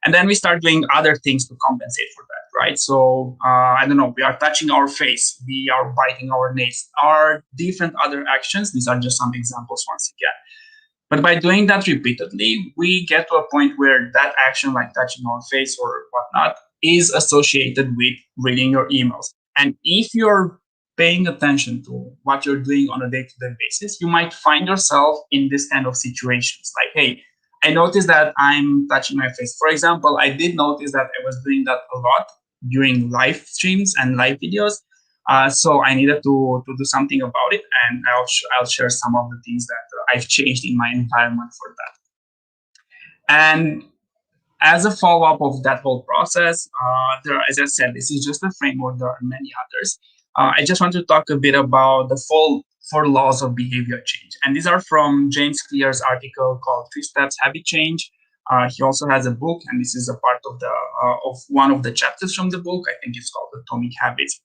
And then we start doing other things to compensate for that, right? So, I don't know, we are touching our face. We are biting our nails. Our different other actions, these are just some examples once again. But by doing that repeatedly, we get to a point where that action, like touching our face or whatnot, is associated with reading your emails. And if you're paying attention to what you're doing on a day-to-day basis, you might find yourself in this kind of situations. Like, hey, I noticed that I'm touching my face. For example, I did notice that I was doing that a lot during live streams and live videos. So I needed to do something about it, and I'll share some of the things that I've changed in my environment for that. And as a follow-up of that whole process, as I said, this is just a framework. There are many others. I just want to talk a bit about the four laws of behavior change. And these are from James Clear's article called 3 Steps Habit Change. He also has a book, and this is a part of of one of the chapters from the book. I think it's called Atomic Habits.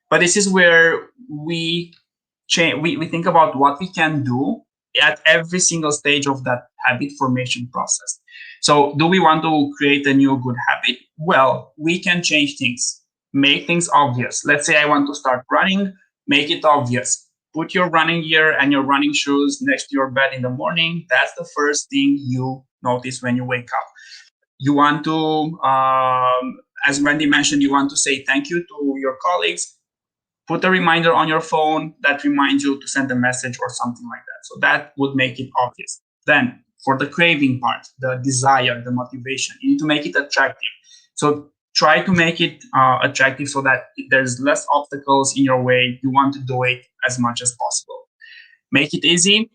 But this is where we think about what we can do at every single stage of that habit formation process. So do we want to create a new good habit? Well, we can change things, make things obvious. Let's say I want to start running, make it obvious. Put your running gear and your running shoes next to your bed in the morning. That's the first thing you notice when you wake up. You want to, as Wendy mentioned, you want to say thank you to your colleagues. Put a reminder on your phone that reminds you to send a message or something like that. So that would make it obvious. Then for the craving part, the desire, the motivation, you need to make it attractive. So try to make it attractive so that there's less obstacles in your way. You want to do it as much as possible. Make it easy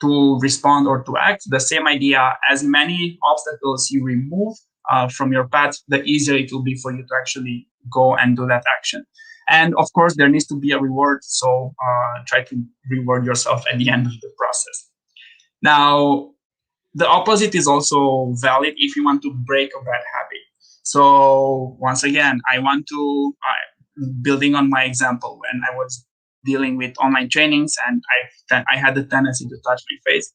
to respond or to act. The same idea, as many obstacles you remove from your path, the easier it will be for you to actually go and do that action. And of course, there needs to be a reward. So try to reward yourself at the end of the process. Now, the opposite is also valid if you want to break a bad habit. So once again, I want to, building on my example, when I was dealing with online trainings and I had the tendency to touch my face,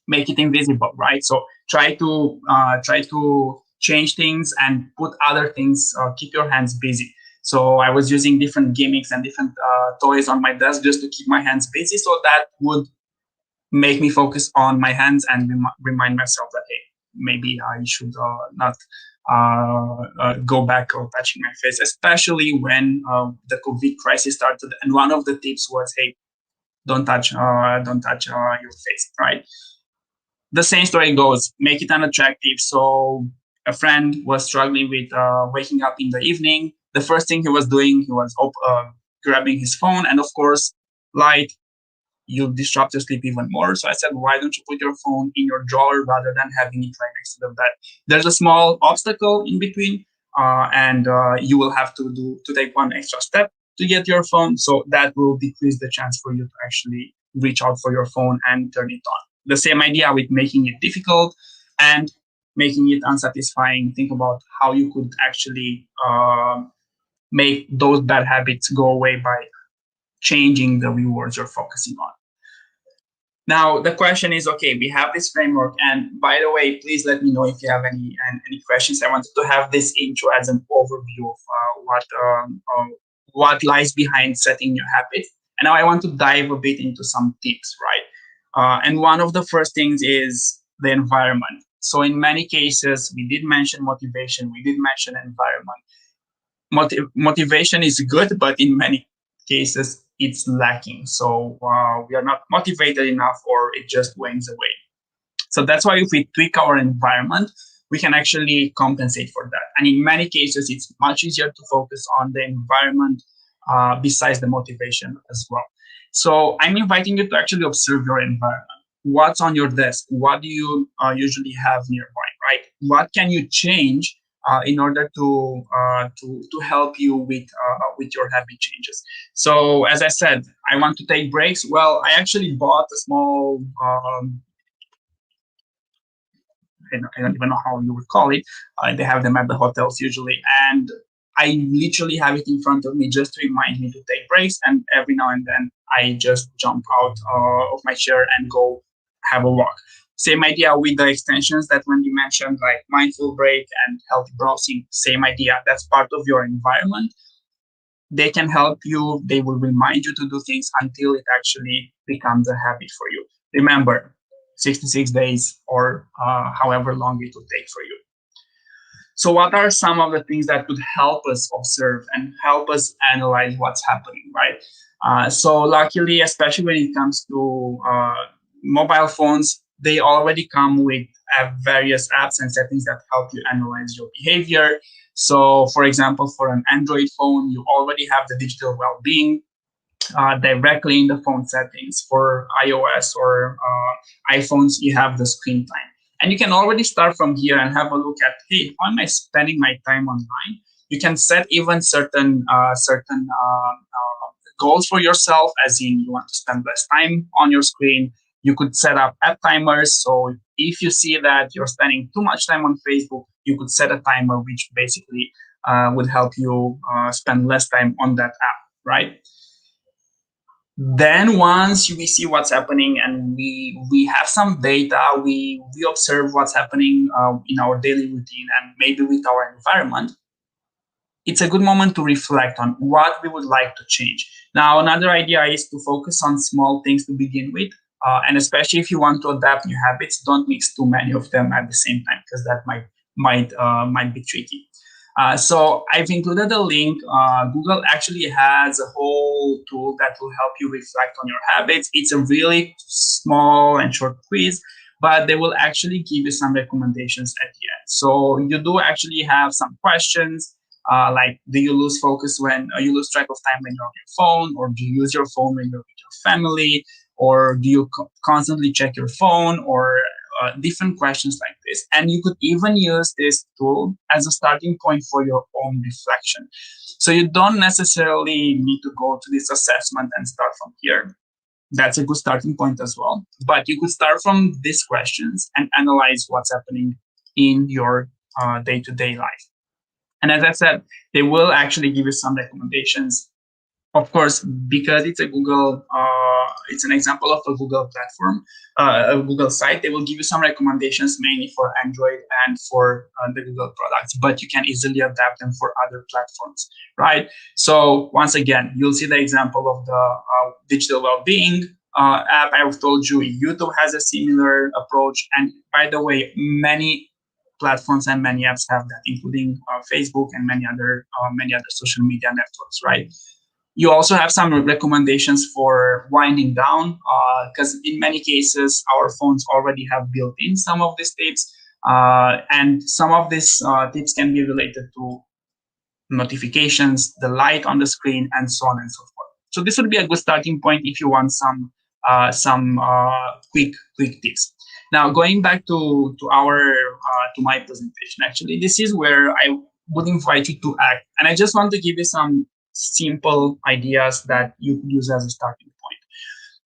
make it invisible, right? So try to change things and put other things, keep your hands busy. So I was using different gimmicks and different toys on my desk just to keep my hands busy, so that would make me focus on my hands and remind myself that, hey, maybe I should not go back or touching my face, especially when the COVID crisis started. And one of the tips was, hey, don't touch your face, right? The same story goes, make it unattractive. So a friend was struggling with waking up in the evening. The first thing he was doing, he was grabbing his phone, and of course, light, you'll disrupt your sleep even more. So I said, why don't you put your phone in your drawer rather than having it right next to the bed? There's a small obstacle in between, and you will have to take one extra step to get your phone. So that will decrease the chance for you to actually reach out for your phone and turn it on. The same idea with making it difficult and making it unsatisfying. Think about how you could actually make those bad habits go away by changing the rewards you're focusing on. Now, the question is, okay, we have this framework. And by the way, please let me know if you have any questions. I wanted to have this intro as an overview of what lies behind setting new habits. And now I want to dive a bit into some tips, right? And one of the first things is the environment. So in many cases, we did mention motivation, we did mention environment. Motivation is good, but in many cases, it's lacking. So we are not motivated enough, or it just wanes away. So that's why if we tweak our environment, we can actually compensate for that. And in many cases, it's much easier to focus on the environment besides the motivation as well. So I'm inviting you to actually observe your environment. What's on your desk? What do you usually have nearby, right? What can you change in order to help you with your habit changes? So as I said, I want to take breaks. Well, I actually bought a small I don't even know how you would call it. They have them at the hotels usually, and I literally have it in front of me just to remind me to take breaks. And every now and then, I just jump out of my chair and go have a walk. Same idea with the extensions that Wendy mentioned, like mindful break and healthy browsing. Same idea. That's part of your environment. They can help you. They will remind you to do things until it actually becomes a habit for you. Remember, 66 days or however long it will take for you. So what are some of the things that could help us observe and help us analyze what's happening, right? So luckily, especially when it comes to mobile phones, they already come with various apps and settings that help you analyze your behavior. So for example, for an Android phone, you already have the digital well-being directly in the phone settings. For iOS or iPhones, you have the screen time. And you can already start from here and have a look at, hey, how am I spending my time online? You can set even certain goals for yourself, as in you want to spend less time on your screen. You could set up app timers. So if you see that you're spending too much time on Facebook, you could set a timer, which basically would help you spend less time on that app, right? Then once we see what's happening and we have some data, we observe what's happening in our daily routine and maybe with our environment, it's a good moment to reflect on what we would like to change. Now, another idea is to focus on small things to begin with. And especially if you want to adapt new habits, don't mix too many of them at the same time, because that might be tricky. So I've included a link. Google actually has a whole tool that will help you reflect on your habits. It's a really small and short quiz, but they will actually give you some recommendations at the end. So you do actually have some questions, like, do you lose focus when you lose track of time when you're on your phone, or do you use your phone when you're with your family, or do you constantly check your phone, or different questions like this. And you could even use this tool as a starting point for your own reflection. So you don't necessarily need to go to this assessment and start from here. That's a good starting point as well. But you could start from these questions and analyze what's happening in your day-to-day life. And as I said, they will actually give you some recommendations. Of course, because it's a Google it's an example of a Google platform, a Google site. They will give you some recommendations mainly for Android and for the Google products, but you can easily adapt them for other platforms, right? So once again, you'll see the example of the digital well-being app I've told you. YouTube has a similar approach, and by the way, many platforms and many apps have that, including Facebook and many other social media networks, right? You also have some recommendations for winding down, because in many cases our phones already have built in some of these tips, and some of these tips can be related to notifications, the light on the screen, and so on and so forth. So this would be a good starting point if you want some quick tips. Now, going back to my presentation, actually, this is where I would invite you to act, and I just want to give you some simple ideas that you could use as a starting point.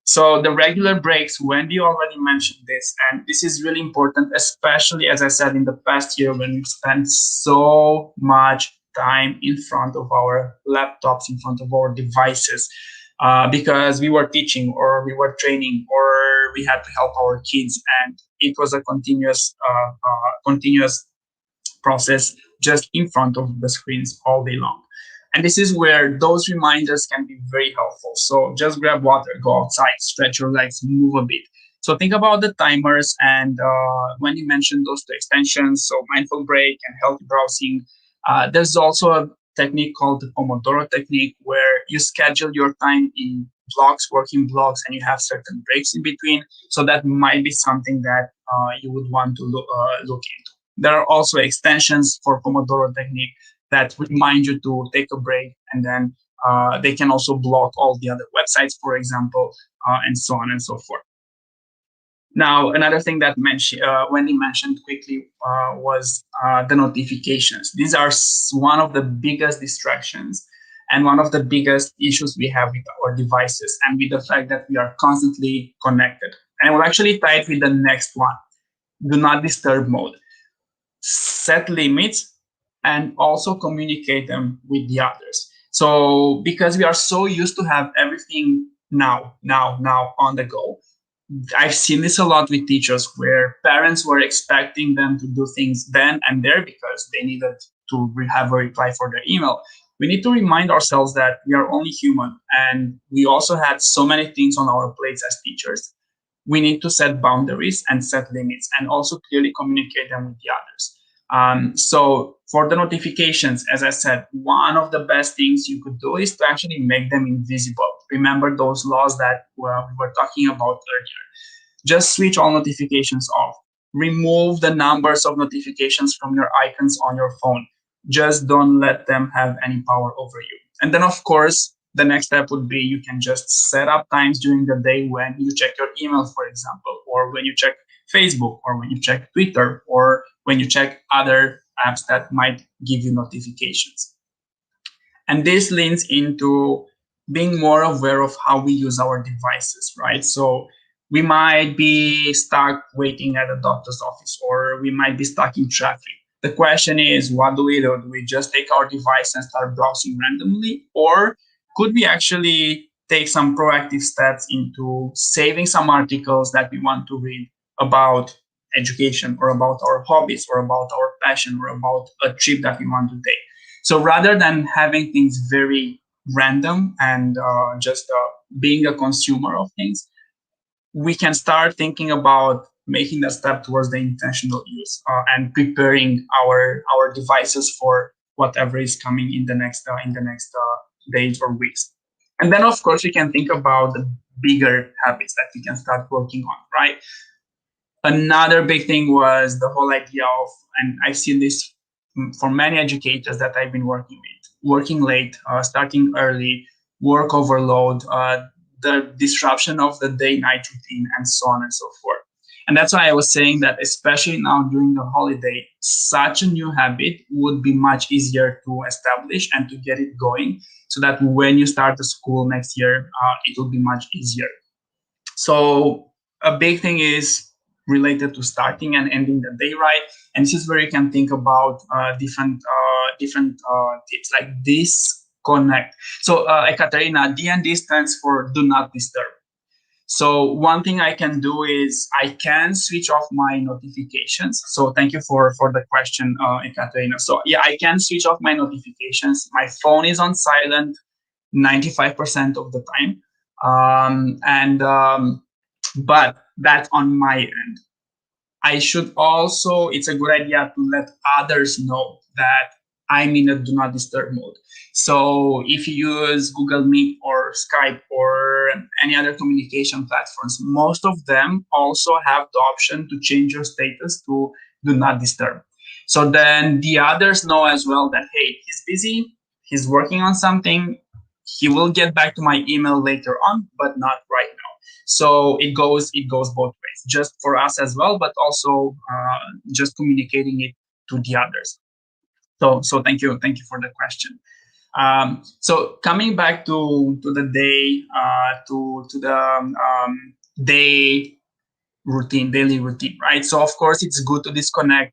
So the regular breaks, Wendy already mentioned this, and this is really important, especially, as I said, in the past year when we've spent so much time in front of our laptops, in front of our devices, because we were teaching or we were training or we had to help our kids, and it was a continuous process just in front of the screens all day long. And this is where those reminders can be very helpful. So just grab water, go outside, stretch your legs, move a bit. So think about the timers, and when you mentioned those two extensions, so mindful break and healthy browsing, there's also a technique called the Pomodoro technique, where you schedule your time in blocks, working blocks, and you have certain breaks in between. So that might be something that you would want to look into. There are also extensions for Pomodoro technique that remind you to take a break, and then they can also block all the other websites, for example, and so on and so forth. Now, another thing that Wendy mentioned quickly was the notifications. These are one of the biggest distractions and one of the biggest issues we have with our devices and with the fact that we are constantly connected. And I will actually tie it with the next one. Do not disturb mode. Set limits and also communicate them with the others. So because we are so used to have everything now on the go, I've seen this a lot with teachers where parents were expecting them to do things then and there because they needed to have a reply for their email. We need to remind ourselves that we are only human, and we also had so many things on our plates as teachers. We need to set boundaries and set limits and also clearly communicate them with the others. So for the notifications, as I said, one of the best things you could do is to actually make them invisible. Remember those laws that we were talking about earlier. Just switch all notifications off. Remove the numbers of notifications from your icons on your phone. Just don't let them have any power over you. And then, of course, the next step would be you can just set up times during the day when you check your email, for example, or when you check Facebook, or when you check Twitter, or when you check other apps that might give you notifications. And this leans into being more aware of how we use our devices, right? So we might be stuck waiting at a doctor's office, or we might be stuck in traffic. The question is, what do we do? Do we just take our device and start browsing randomly? Or could we actually take some proactive steps into saving some articles that we want to read about education, or about our hobbies, or about our passion, or about a trip that we want to take? So rather than having things very random and just being a consumer of things, we can start thinking about making that step towards the intentional use and preparing our devices for whatever is coming in the next days or weeks. And then, of course, we can think about the bigger habits that we can start working on, right? Another big thing was the whole idea of, and I've seen this for many educators that I've been working with, working late, starting early, work overload, the disruption of the day-night routine, and so on and so forth. And that's why I was saying that, especially now during the holiday, such a new habit would be much easier to establish and to get it going, so that when you start the school next year, it will be much easier. So a big thing is related to starting and ending the day right. And this is where you can think about different tips like disconnect. So Ekaterina, D&D stands for do not disturb. So one thing I can do is I can switch off my notifications. So thank you for the question, Ekaterina. So yeah, I can switch off my notifications. My phone is on silent 95% of the time. But that's on my end. I should also, it's a good idea to let others know that I'm in a do not disturb mode. So if you use Google Meet or Skype or any other communication platforms, most of them also have the option to change your status to do not disturb. So then the others know as well that, hey, he's busy, he's working on something, he will get back to my email later on, but not right now. So it goes both ways, just for us as well, but also just communicating it to the others. So thank you for the question. So coming back to the day, to the daily routine, right? So of course it's good to disconnect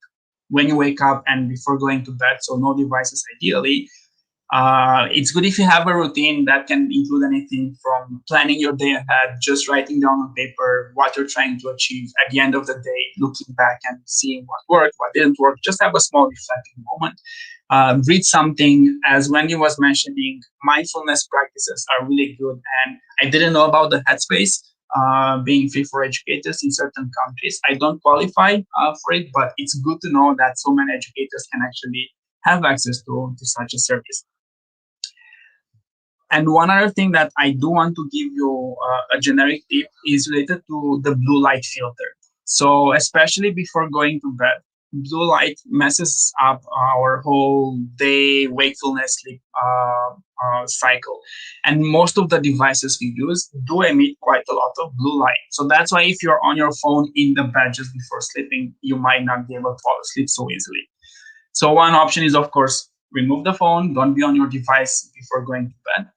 when you wake up and before going to bed. So no devices ideally. It's good if you have a routine that can include anything from planning your day ahead, just writing down on paper what you're trying to achieve at the end of the day, looking back and seeing what worked, what didn't work. Just have a small reflecting moment. Read something. As Wendy was mentioning, mindfulness practices are really good. And I didn't know about the Headspace being free for educators in certain countries. I don't qualify for it, but it's good to know that so many educators can actually have access to such a service. And one other thing that I do want to give you a generic tip is related to the blue light filter. So especially before going to bed, blue light messes up our whole day wakefulness sleep cycle. And most of the devices we use do emit quite a lot of blue light. So that's why if you're on your phone in the bed just before sleeping, you might not be able to fall asleep so easily. So one option is, of course, remove the phone, don't be on your device before going to bed.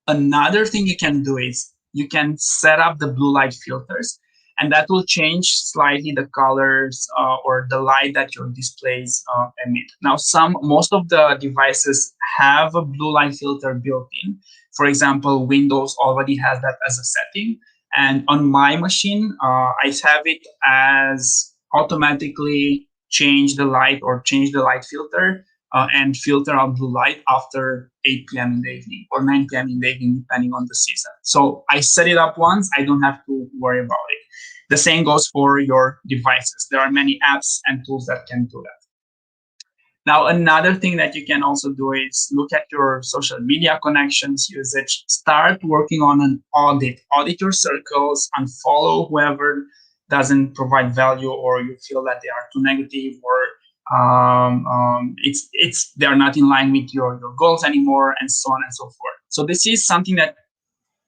Another thing you can do is you can set up the blue light filters, and that will change slightly the colors or the light that your displays emit. Now, most of the devices have a blue light filter built in. For example, Windows already has that as a setting. And on my machine, I have it as automatically change the light or change the light filter and filter out blue light after 8 p.m. in the evening or 9 p.m. in the evening, depending on the season. So I set it up once, I don't have to worry about it. The same goes for your devices. There are many apps and tools that can do that. Now, another thing that you can also do is look at your social media connections usage. Start working on an audit. Audit your circles, unfollow whoever doesn't provide value or you feel that they are too negative or they are not in line with your goals anymore, and so on and so forth. So this is something that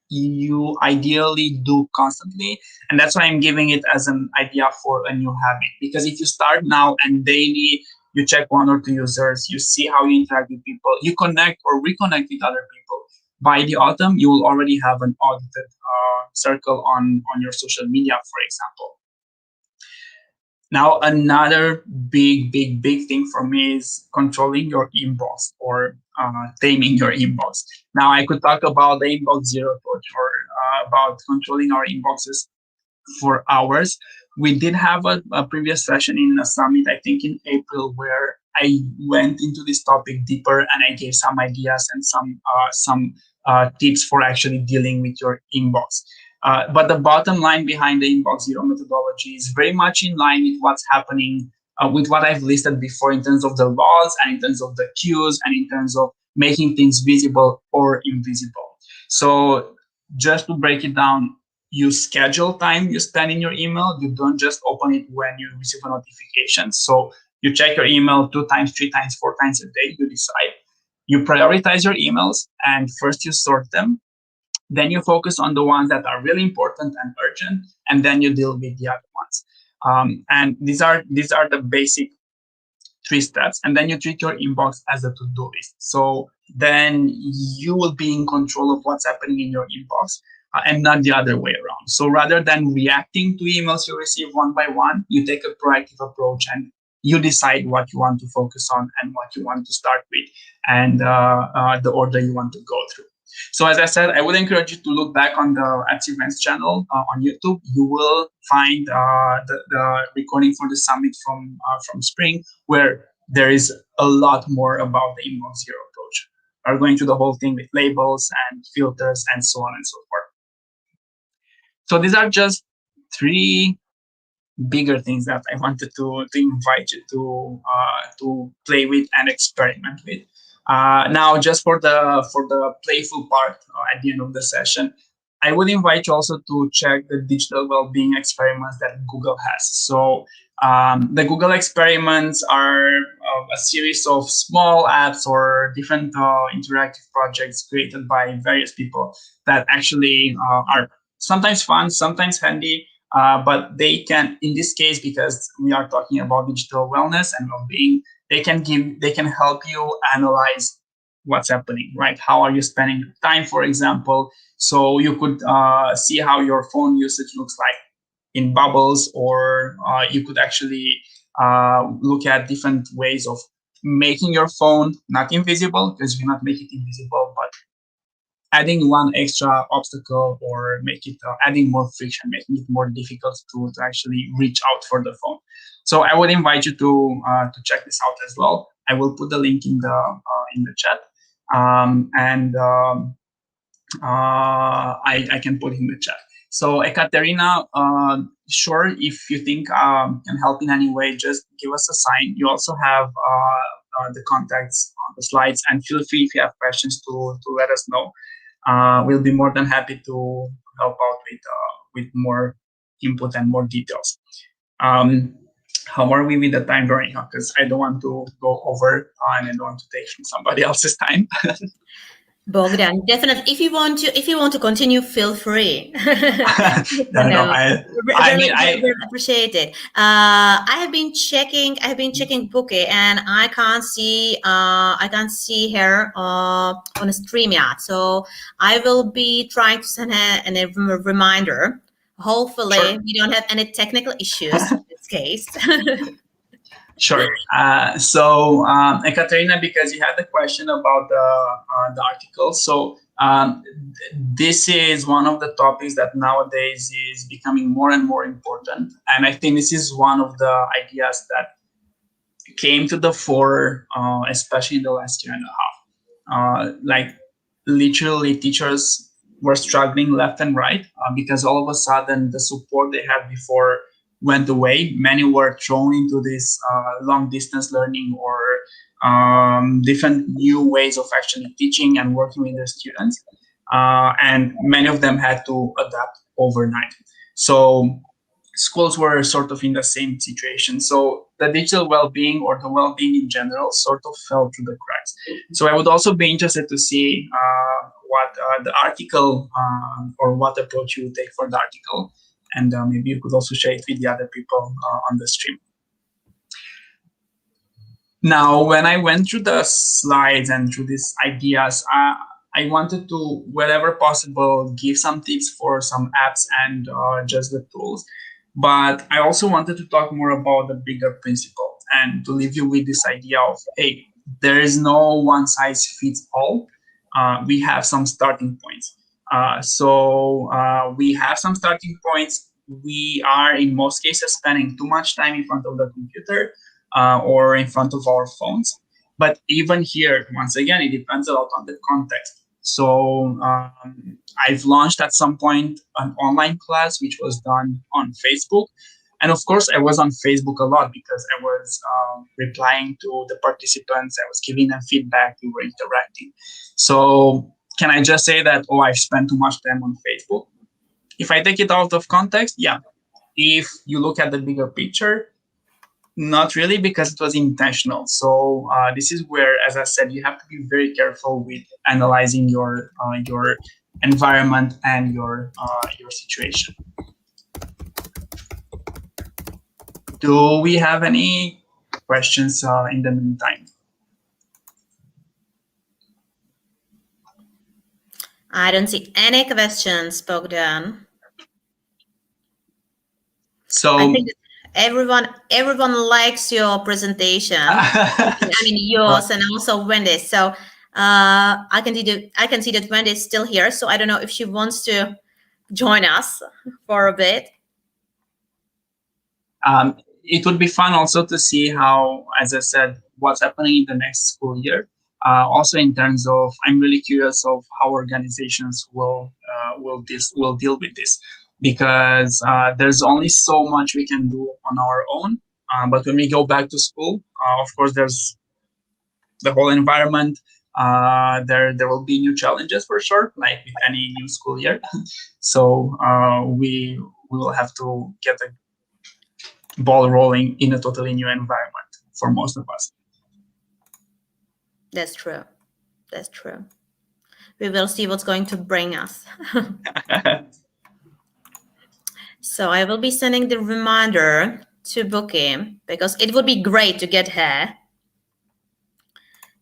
you ideally do constantly, and that's why I'm giving it as an idea for a new habit. Because if you start now and daily you check 1 or 2 users, you see how you interact with people, you connect or reconnect with other people, by the autumn you will already have an audited circle on your social media, for example. Now, another big thing for me is controlling your inbox or taming your inbox. Now, I could talk about the inbox zero approach or about controlling our inboxes for hours. We did have a previous session in a summit, I think in April, where I went into this topic deeper and I gave some ideas and some tips for actually dealing with your inbox. But the bottom line behind the Inbox Zero methodology is very much in line with what's happening with what I've listed before in terms of the laws and in terms of the queues and in terms of making things visible or invisible. So just to break it down, you schedule time you spend in your email. You don't just open it when you receive a notification. So you check your email 2 times, 3 times, 4 times a day. You decide. You prioritize your emails and first you sort them. Then you focus on the ones that are really important and urgent, and then you deal with the other ones. And these are the basic 3 steps. And then you treat your inbox as a to-do list. So then you will be in control of what's happening in your inbox and not the other way around. So rather than reacting to emails you receive one by one, you take a proactive approach and you decide what you want to focus on and what you want to start with and the order you want to go through. So as I said, I would encourage you to look back on the Apps Events channel on YouTube. You will find the recording for the summit from spring, where there is a lot more about the inbox zero approach. We're going through the whole thing with labels and filters and so on and so forth. So these are just 3 bigger things that I wanted to invite you to play with and experiment with. Now, just for the playful part at the end of the session, I would invite you also to check the digital well-being experiments that Google has. So the Google experiments are a series of small apps or different interactive projects created by various people that actually are sometimes fun, sometimes handy, but they can, in this case, because we are talking about digital wellness and well-being, they can help you analyze what's happening, right? How are you spending your time, for example? So you could see how your phone usage looks like in bubbles, or you could actually look at different ways of making your phone not invisible, because you cannot make it invisible, but adding one extra obstacle, or make it adding more friction, making it more difficult to actually reach out for the phone. So I would invite you to check this out as well. I will put the link in the chat, and I can put it in the chat. So Ekaterina, sure, if you think can help in any way, just give us a sign. You also have the contacts on the slides, and feel free if you have questions to let us know. We'll be more than happy to help out with more input and more details. How are we with the time, Veronica? Because I don't want to go over and I don't want to take from somebody else's time. Bogdan, definitely. If you want to continue, feel free. No, I appreciate it. I have been checking Bukky, and I can't see her on a StreamYard. So I will be trying to send her a reminder. Hopefully, sure. We don't have any technical issues in this case. Sure. So, Ekaterina, because you had the question about the article, so this is one of the topics that nowadays is becoming more and more important, and I think this is one of the ideas that came to the fore, especially in the last year and a half. Like literally, teachers were struggling left and right because all of a sudden the support they had before went away. Many were thrown into this long distance learning or different new ways of actually teaching and working with their students. And many of them had to adapt overnight. So schools were sort of in the same situation. So the digital well-being or the well-being in general sort of fell through the cracks. So I would also be interested to see what the article or what approach you would take for the article. And maybe you could also share it with the other people on the stream. Now, when I went through the slides and through these ideas, I wanted to, wherever possible, give some tips for some apps and just the tools. But I also wanted to talk more about the bigger principle and to leave you with this idea of, hey, there is no one size fits all. We have some starting points. So we have some starting points. We are, in most cases, spending too much time in front of the computer or in front of our phones. But even here, once again, it depends a lot on the context. So I've launched at some point an online class, which was done on Facebook. And of course, I was on Facebook a lot because I was replying to the participants. I was giving them feedback. We were interacting. So can I just say that, oh, I've spent too much time on Facebook? If I take it out of context, yeah. If you look at the bigger picture, not really, because it was intentional. So this is where, as I said, you have to be very careful with analyzing your environment and your situation. Do we have any questions in the meantime? I don't see any questions, Bogdan. So I think everyone likes your presentation. I mean yours and also Wendy. So I can see that Wendy is still here, so I don't know if she wants to join us for a bit. It would be fun also to see how, as I said, what's happening in the next school year. Also, in terms of, I'm really curious of how organizations will deal with this, because there's only so much we can do on our own. But when we go back to school, of course, there's the whole environment. There will be new challenges for sure, like with any new school year. So we will have to get the ball rolling in a totally new environment for most of us. That's true. That's true. We will see what's going to bring us. So I will be sending the reminder to Bukky, because it would be great to get her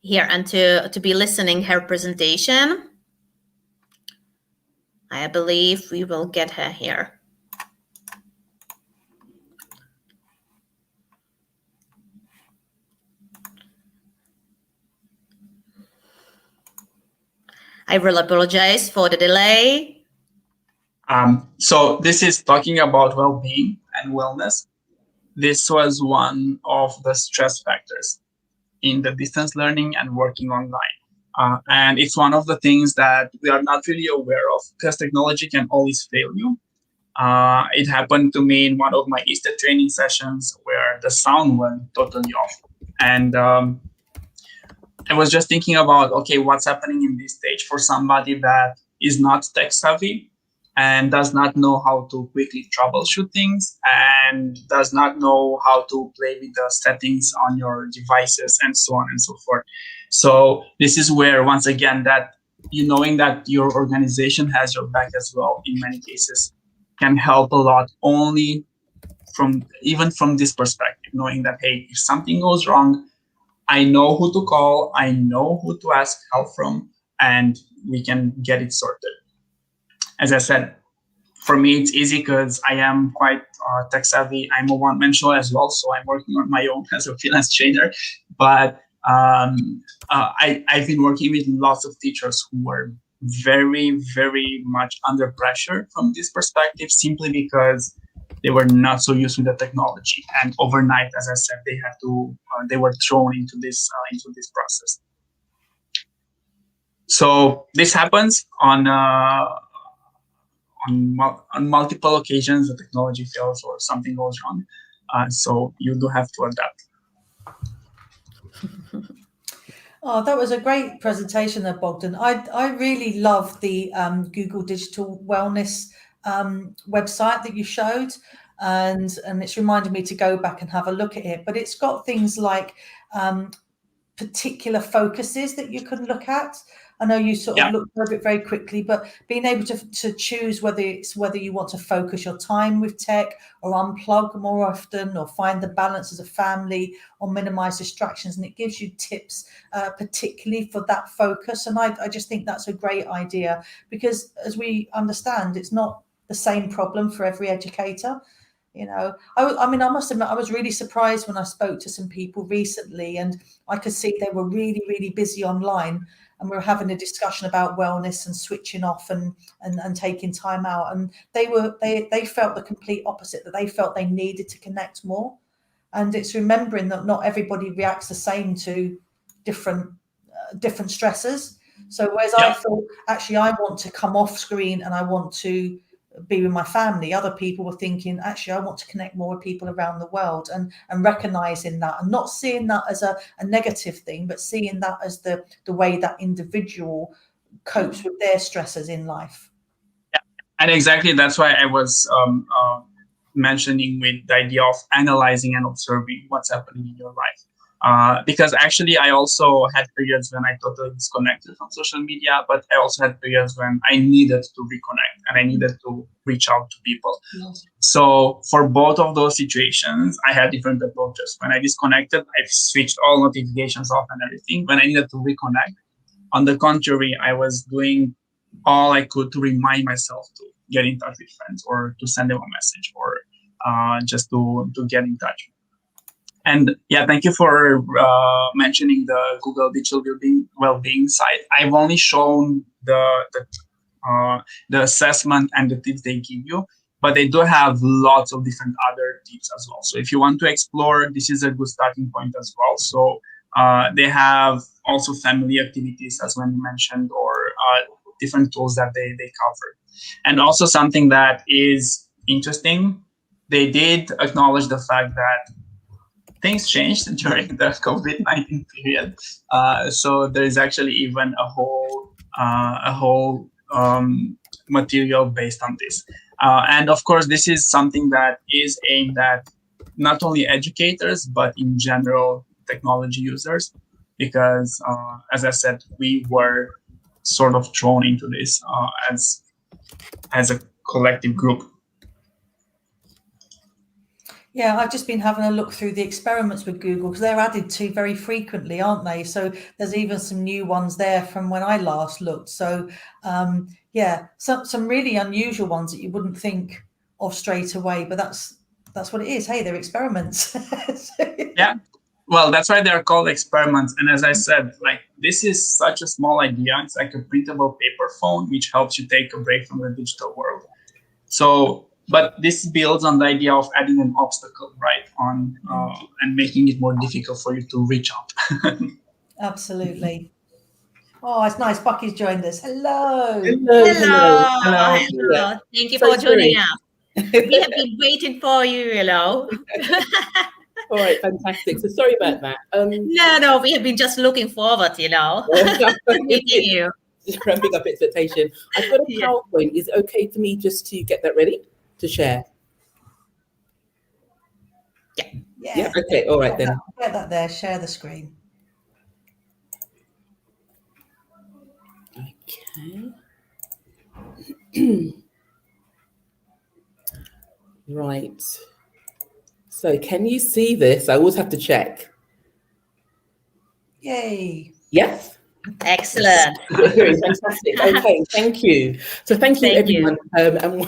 here and to be listening her presentation. I believe we will get her here. I really apologize for the delay. So this is talking about well-being and wellness. This was one of the stress factors in the distance learning and working online. And it's one of the things that we are not really aware of, because technology can always fail you. It happened to me in one of my Easter training sessions where the sound went totally off. And I was just thinking about, okay, what's happening in this stage for somebody that is not tech savvy and does not know how to quickly troubleshoot things and does not know how to play with the settings on your devices and so on and so forth. So this is where, once again, that knowing that your organization has your back as well in many cases can help a lot, only even from this perspective, knowing that, hey, if something goes wrong, I know who to call, I know who to ask help from, and we can get it sorted. As I said, for me, it's easy because I am quite tech savvy. I'm a one-man show as well, so I'm working on my own as a freelance trainer. But I've been working with lots of teachers who were very, very much under pressure from this perspective, simply because they were not so used to the technology, and overnight, as I said, they were thrown into this process. So this happens on multiple occasions. The technology fails or something goes wrong, so you do have to adapt. Oh, that was a great presentation there, Bogdan. I really love the Google Digital Wellness website that you showed, and it's reminded me to go back and have a look at it. But it's got things like particular focuses that you can look at. I know you sort of looked over it very quickly, but being able to choose whether you want to focus your time with tech or unplug more often, or find the balance as a family, or minimize distractions. And it gives you tips particularly for that focus. And I just think that's a great idea, because as we understand, it's not the same problem for every educator. You know, I mean, I must admit, I was really surprised when I spoke to some people recently, and I could see they were really, really busy online, and we were having a discussion about wellness and switching off and taking time out. And they felt the complete opposite, that they felt they needed to connect more. And it's remembering that not everybody reacts the same to different stressors. So whereas I thought, actually, I want to come off screen and I want to be with my family, other people were thinking, actually, I want to connect more with people around the world, and recognizing that, and not seeing that as a negative thing, but seeing that as the way that individual copes with their stresses in life. Yeah, and exactly that's why I was mentioning with the idea of analyzing and observing what's happening in your life. Because actually, I also had periods when I totally disconnected from social media, but I also had periods when I needed to reconnect and I needed to reach out to people. Yes. So for both of those situations, I had different approaches. When I disconnected, I switched all notifications off and everything. When I needed to reconnect, on the contrary, I was doing all I could to remind myself to get in touch with friends, or to send them a message, or just to get in touch. And yeah, thank you for mentioning the Google Digital Wellbeing site. I've only shown the assessment and the tips they give you, but they do have lots of different other tips as well. So if you want to explore, this is a good starting point as well. So they have also family activities, as Wendy mentioned, or different tools that they cover. And also something that is interesting, they did acknowledge the fact that things changed during the COVID-19 period. So there is actually even a whole material based on this. And of course, this is something that is aimed at not only educators, but in general technology users, because as I said, we were sort of thrown into this as a collective group. Yeah, I've just been having a look through the experiments with Google, because they're added to very frequently, aren't they? So there's even some new ones there from when I last looked. So yeah, some really unusual ones that you wouldn't think of straight away, but that's what it is. Hey, they're experiments. Yeah, well, that's why they're called experiments. And as I said, like, this is such a small idea. It's like a printable paper phone, which helps you take a break from the digital world. So, but this builds on the idea of adding an obstacle, right, on and making it more difficult for you to reach out. Absolutely. Oh, it's nice. Bukky's joined us. Hello. Hello. Thank you So for joining sorry. us. We have been waiting for you. Hello. All right, fantastic. So sorry about that. No, we have been just looking forward, meeting you. Just ramping up expectation. I've got a PowerPoint. Is it okay for me just to get that ready to share? Yeah. Okay. All right then. Get that there. Share the screen. Okay. Right. So can you see this? I always have to check. Yay. Yes. Excellent. Fantastic. Okay, thank you. So thank you, everyone. And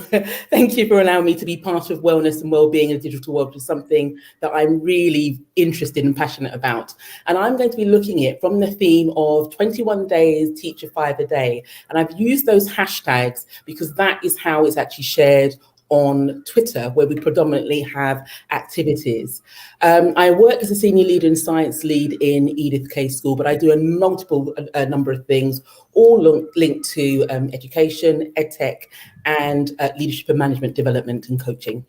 thank you for allowing me to be part of wellness and wellbeing in the digital world, which is something that I'm really interested and passionate about. And I'm going to be looking at it from the theme of 21 days, teach a 5 a day. And I've used those hashtags because that is how it's actually shared on Twitter, where we predominantly have activities. I work as a senior leader and science lead in Edith K School, but I do a number of things, all linked to education, edtech, and leadership and management development and coaching.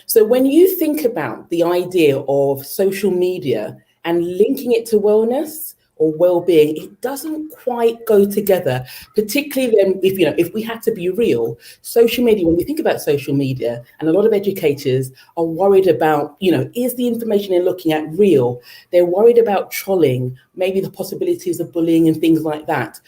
So when you think about the idea of social media and linking it to wellness or well-being, it doesn't quite go together, particularly then if we had to be real. Social media, when we think about social media, and a lot of educators are worried about, is the information they're looking at real? They're worried about trolling, maybe the possibilities of bullying and things like that.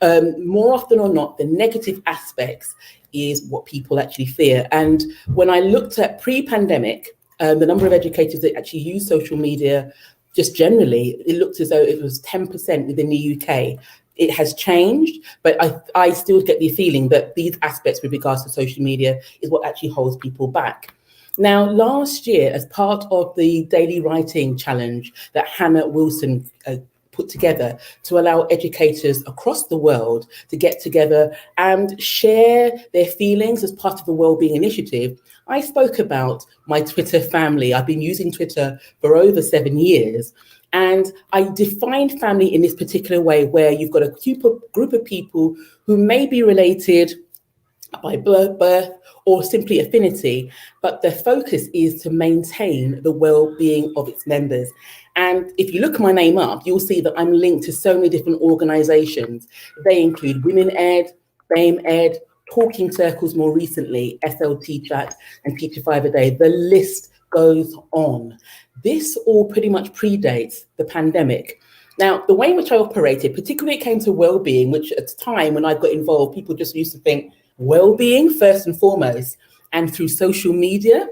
More often or not, the negative aspects is what people actually fear. And when I looked at pre-pandemic, the number of educators that actually use social media, just generally, it looked as though it was 10% within the UK. It has changed, but I still get the feeling that these aspects with regards to social media is what actually holds people back. Now, last year, as part of the daily writing challenge that Hannah Wilson put together to allow educators across the world to get together and share their feelings as part of the wellbeing initiative, I spoke about my Twitter family. I've been using Twitter for over 7 years. And I defined family in this particular way, where you've got a group of people who may be related by birth or simply affinity, but the focus is to maintain the well-being of its members. And if you look my name up, you'll see that I'm linked to so many different organizations. They include Women Ed, BAME Ed, Talking Circles more recently, SLT Chat, and Teach a 5 a Day. The list goes on. This all pretty much predates the pandemic. Now, the way in which I operated, particularly when it came to well-being, which at the time when I got involved, people just used to think well-being first and foremost, and through social media, ?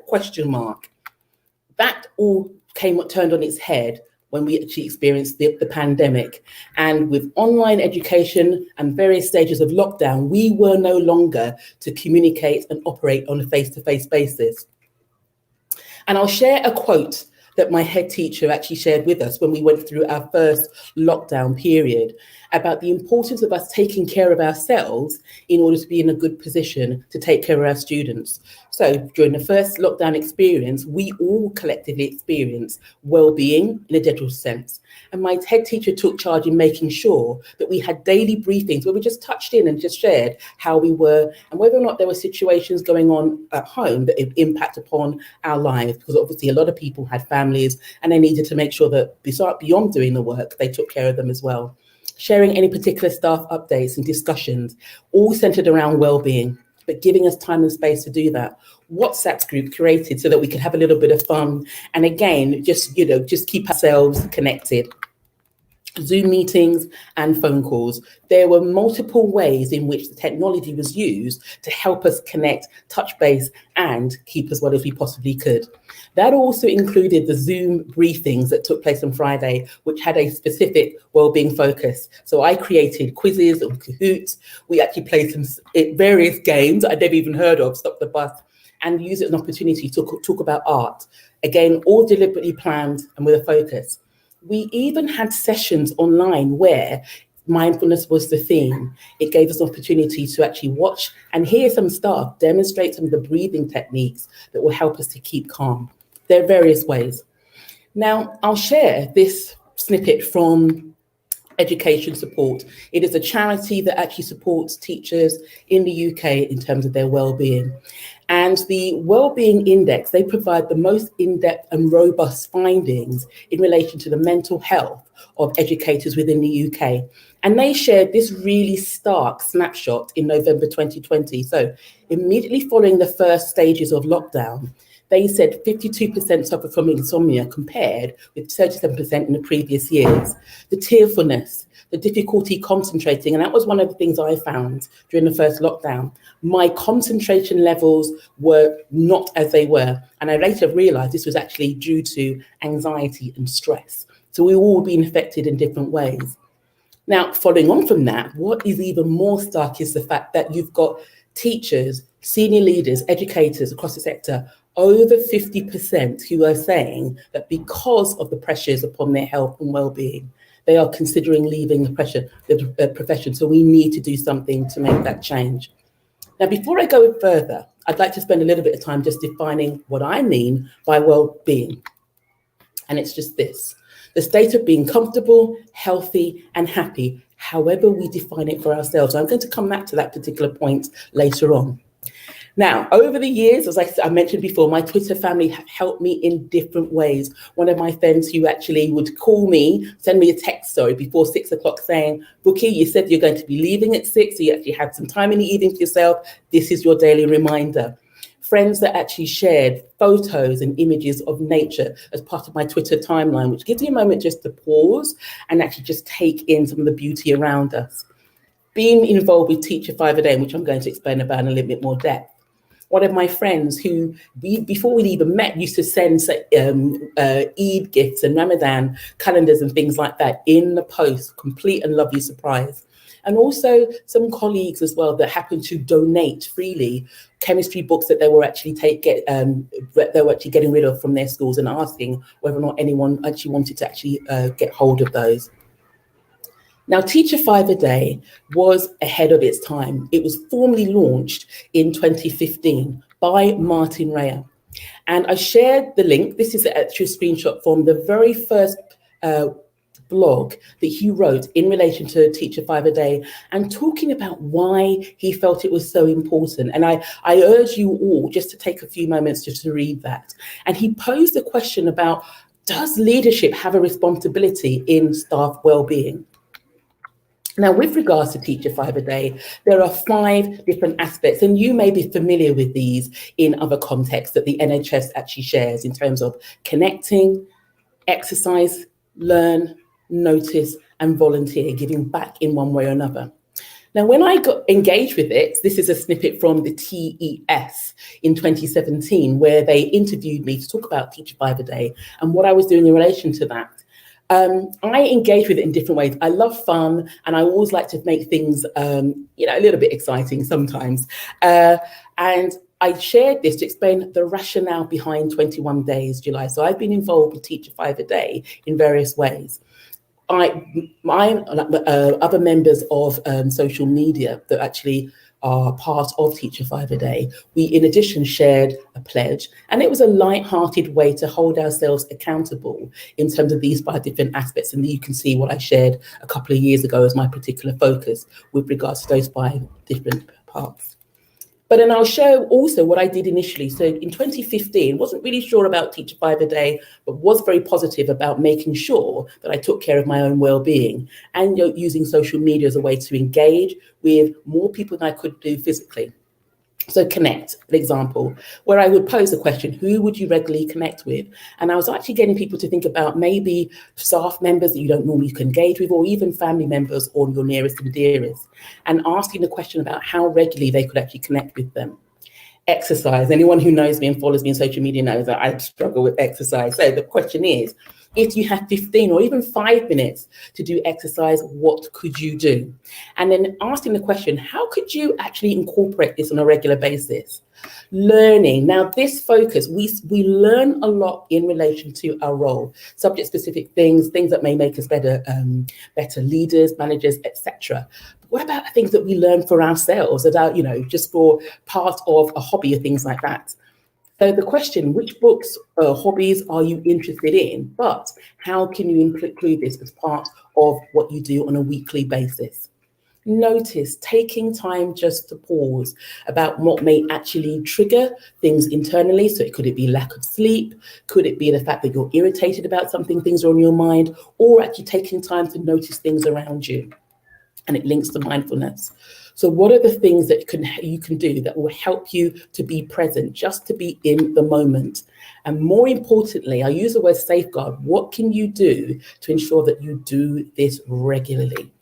That all turned on its head when we actually experienced the pandemic. And with online education and various stages of lockdown, we were no longer to communicate and operate on a face-to-face basis. And I'll share a quote that my head teacher actually shared with us when we went through our first lockdown period about the importance of us taking care of ourselves in order to be in a good position to take care of our students. So during the first lockdown experience, we all collectively experienced well-being in a digital sense. And my head teacher took charge in making sure that we had daily briefings where we just touched in and just shared how we were and whether or not there were situations going on at home that impact upon our lives, because obviously a lot of people had families and they needed to make sure that beyond doing the work, they took care of them as well. Sharing any particular staff updates and discussions, all centered around well-being, but giving us time and space to do that. WhatsApp group created so that we could have a little bit of fun. And again, just keep ourselves connected. Zoom meetings and phone calls. There were multiple ways in which the technology was used to help us connect, touch base, and keep as well as we possibly could. That also included the Zoom briefings that took place on Friday, which had a specific wellbeing focus. So I created quizzes and Kahoots. We actually played some various games I'd never even heard of, Stop the Bus, and used it as an opportunity to talk about art. Again, all deliberately planned and with a focus. We even had sessions online where mindfulness was the theme. It gave us an opportunity to actually watch and hear some staff demonstrate some of the breathing techniques that will help us to keep calm. There are various ways. Now, I'll share this snippet from Education Support. It is a charity that actually supports teachers in the UK in terms of their well-being. And the Wellbeing Index, they provide the most in-depth and robust findings in relation to the mental health of educators within the UK. And they shared this really stark snapshot in November 2020. So immediately following the first stages of lockdown, they said 52% suffer from insomnia compared with 37% in the previous years. The tearfulness, the difficulty concentrating, and that was one of the things I found during the first lockdown. My concentration levels were not as they were. And I later realized this was actually due to anxiety and stress. So we've all been affected in different ways. Now, following on from that, what is even more stark is the fact that you've got teachers, senior leaders, educators across the sector, over 50% who are saying that because of the pressures upon their health and well-being, they are considering leaving the profession. So we need to do something to make that change. Now, before I go further, I'd like to spend a little bit of time just defining what I mean by well-being. And it's just this: the state of being comfortable, healthy, and happy, however we define it for ourselves. I'm going to come back to that particular point later on. Now, over the years, as I mentioned before, my Twitter family have helped me in different ways. One of my friends who actually would call me, send me a text, before 6 o'clock saying, Bukky, you said you're going to be leaving at 6, so you actually had some time in the evening for yourself. This is your daily reminder. Friends that actually shared photos and images of nature as part of my Twitter timeline, which gives you a moment just to pause and actually just take in some of the beauty around us. Being involved with Teacher 5 a Day, which I'm going to explain about in a little bit more depth. One of my friends who, before we'd even met, used to send Eid gifts and Ramadan calendars and things like that in the post, complete and lovely surprise. And also some colleagues as well that happened to donate freely chemistry books that they were actually getting rid of from their schools, and asking whether or not anyone actually wanted to get hold of those. Now, Teacher 5 a Day was ahead of its time. It was formally launched in 2015 by Martin Rea. And I shared the link. This is actually a screenshot from the very first blog that he wrote in relation to Teacher 5 a Day, and talking about why he felt it was so important. And I urge you all just to take a few moments just to read that. And he posed a question about, does leadership have a responsibility in staff well-being? Now, with regards to Teacher 5 a Day, there are 5 different aspects, and you may be familiar with these in other contexts that the NHS actually shares in terms of connecting, exercise, learn, notice, and volunteer, giving back in one way or another. Now, when I got engaged with it, this is a snippet from the TES in 2017, where they interviewed me to talk about Teacher 5 a Day and what I was doing in relation to that. I engage with it in different ways. I love fun, and I always like to make things, a little bit exciting sometimes. And I shared this to explain the rationale behind 21 Days July. So I've been involved with Teach a 5 a Day in various ways. Other members of social media that actually are part of Teach a 5 a Day, we in addition shared a pledge, and it was a light-hearted way to hold ourselves accountable in terms of these 5 different aspects. And you can see what I shared a couple of years ago as my particular focus with regards to those 5 different parts. But then I'll show also what I did initially. So in 2015, wasn't really sure about Teach a 5 a Day, but was very positive about making sure that I took care of my own well-being and using social media as a way to engage with more people than I could do physically. So Connect, an example, where I would pose a question, who would you regularly connect with? And I was actually getting people to think about maybe staff members that you don't normally engage with, or even family members or your nearest and dearest, and asking the question about how regularly they could actually connect with them. Exercise. Anyone who knows me and follows me on social media knows that I struggle with exercise. So the question is, if you had 15 or even 5 minutes to do exercise, what could you do? And then asking the question, how could you actually incorporate this on a regular basis? Learning. Now, this focus, we learn a lot in relation to our role, subject-specific things that may make us better leaders, managers, etc. What about things that we learn for ourselves, about, just for part of a hobby or things like that? So the question, which books, hobbies are you interested in? But how can you include this as part of what you do on a weekly basis? Notice taking time just to pause about what may actually trigger things internally. So could it be lack of sleep? Could it be the fact that you're irritated about something, things are on your mind, or actually taking time to notice things around you? And it links to mindfulness. So what are the things that you can do that will help you to be present, just to be in the moment? And more importantly, I use the word safeguard. What can you do to ensure that you do this regularly?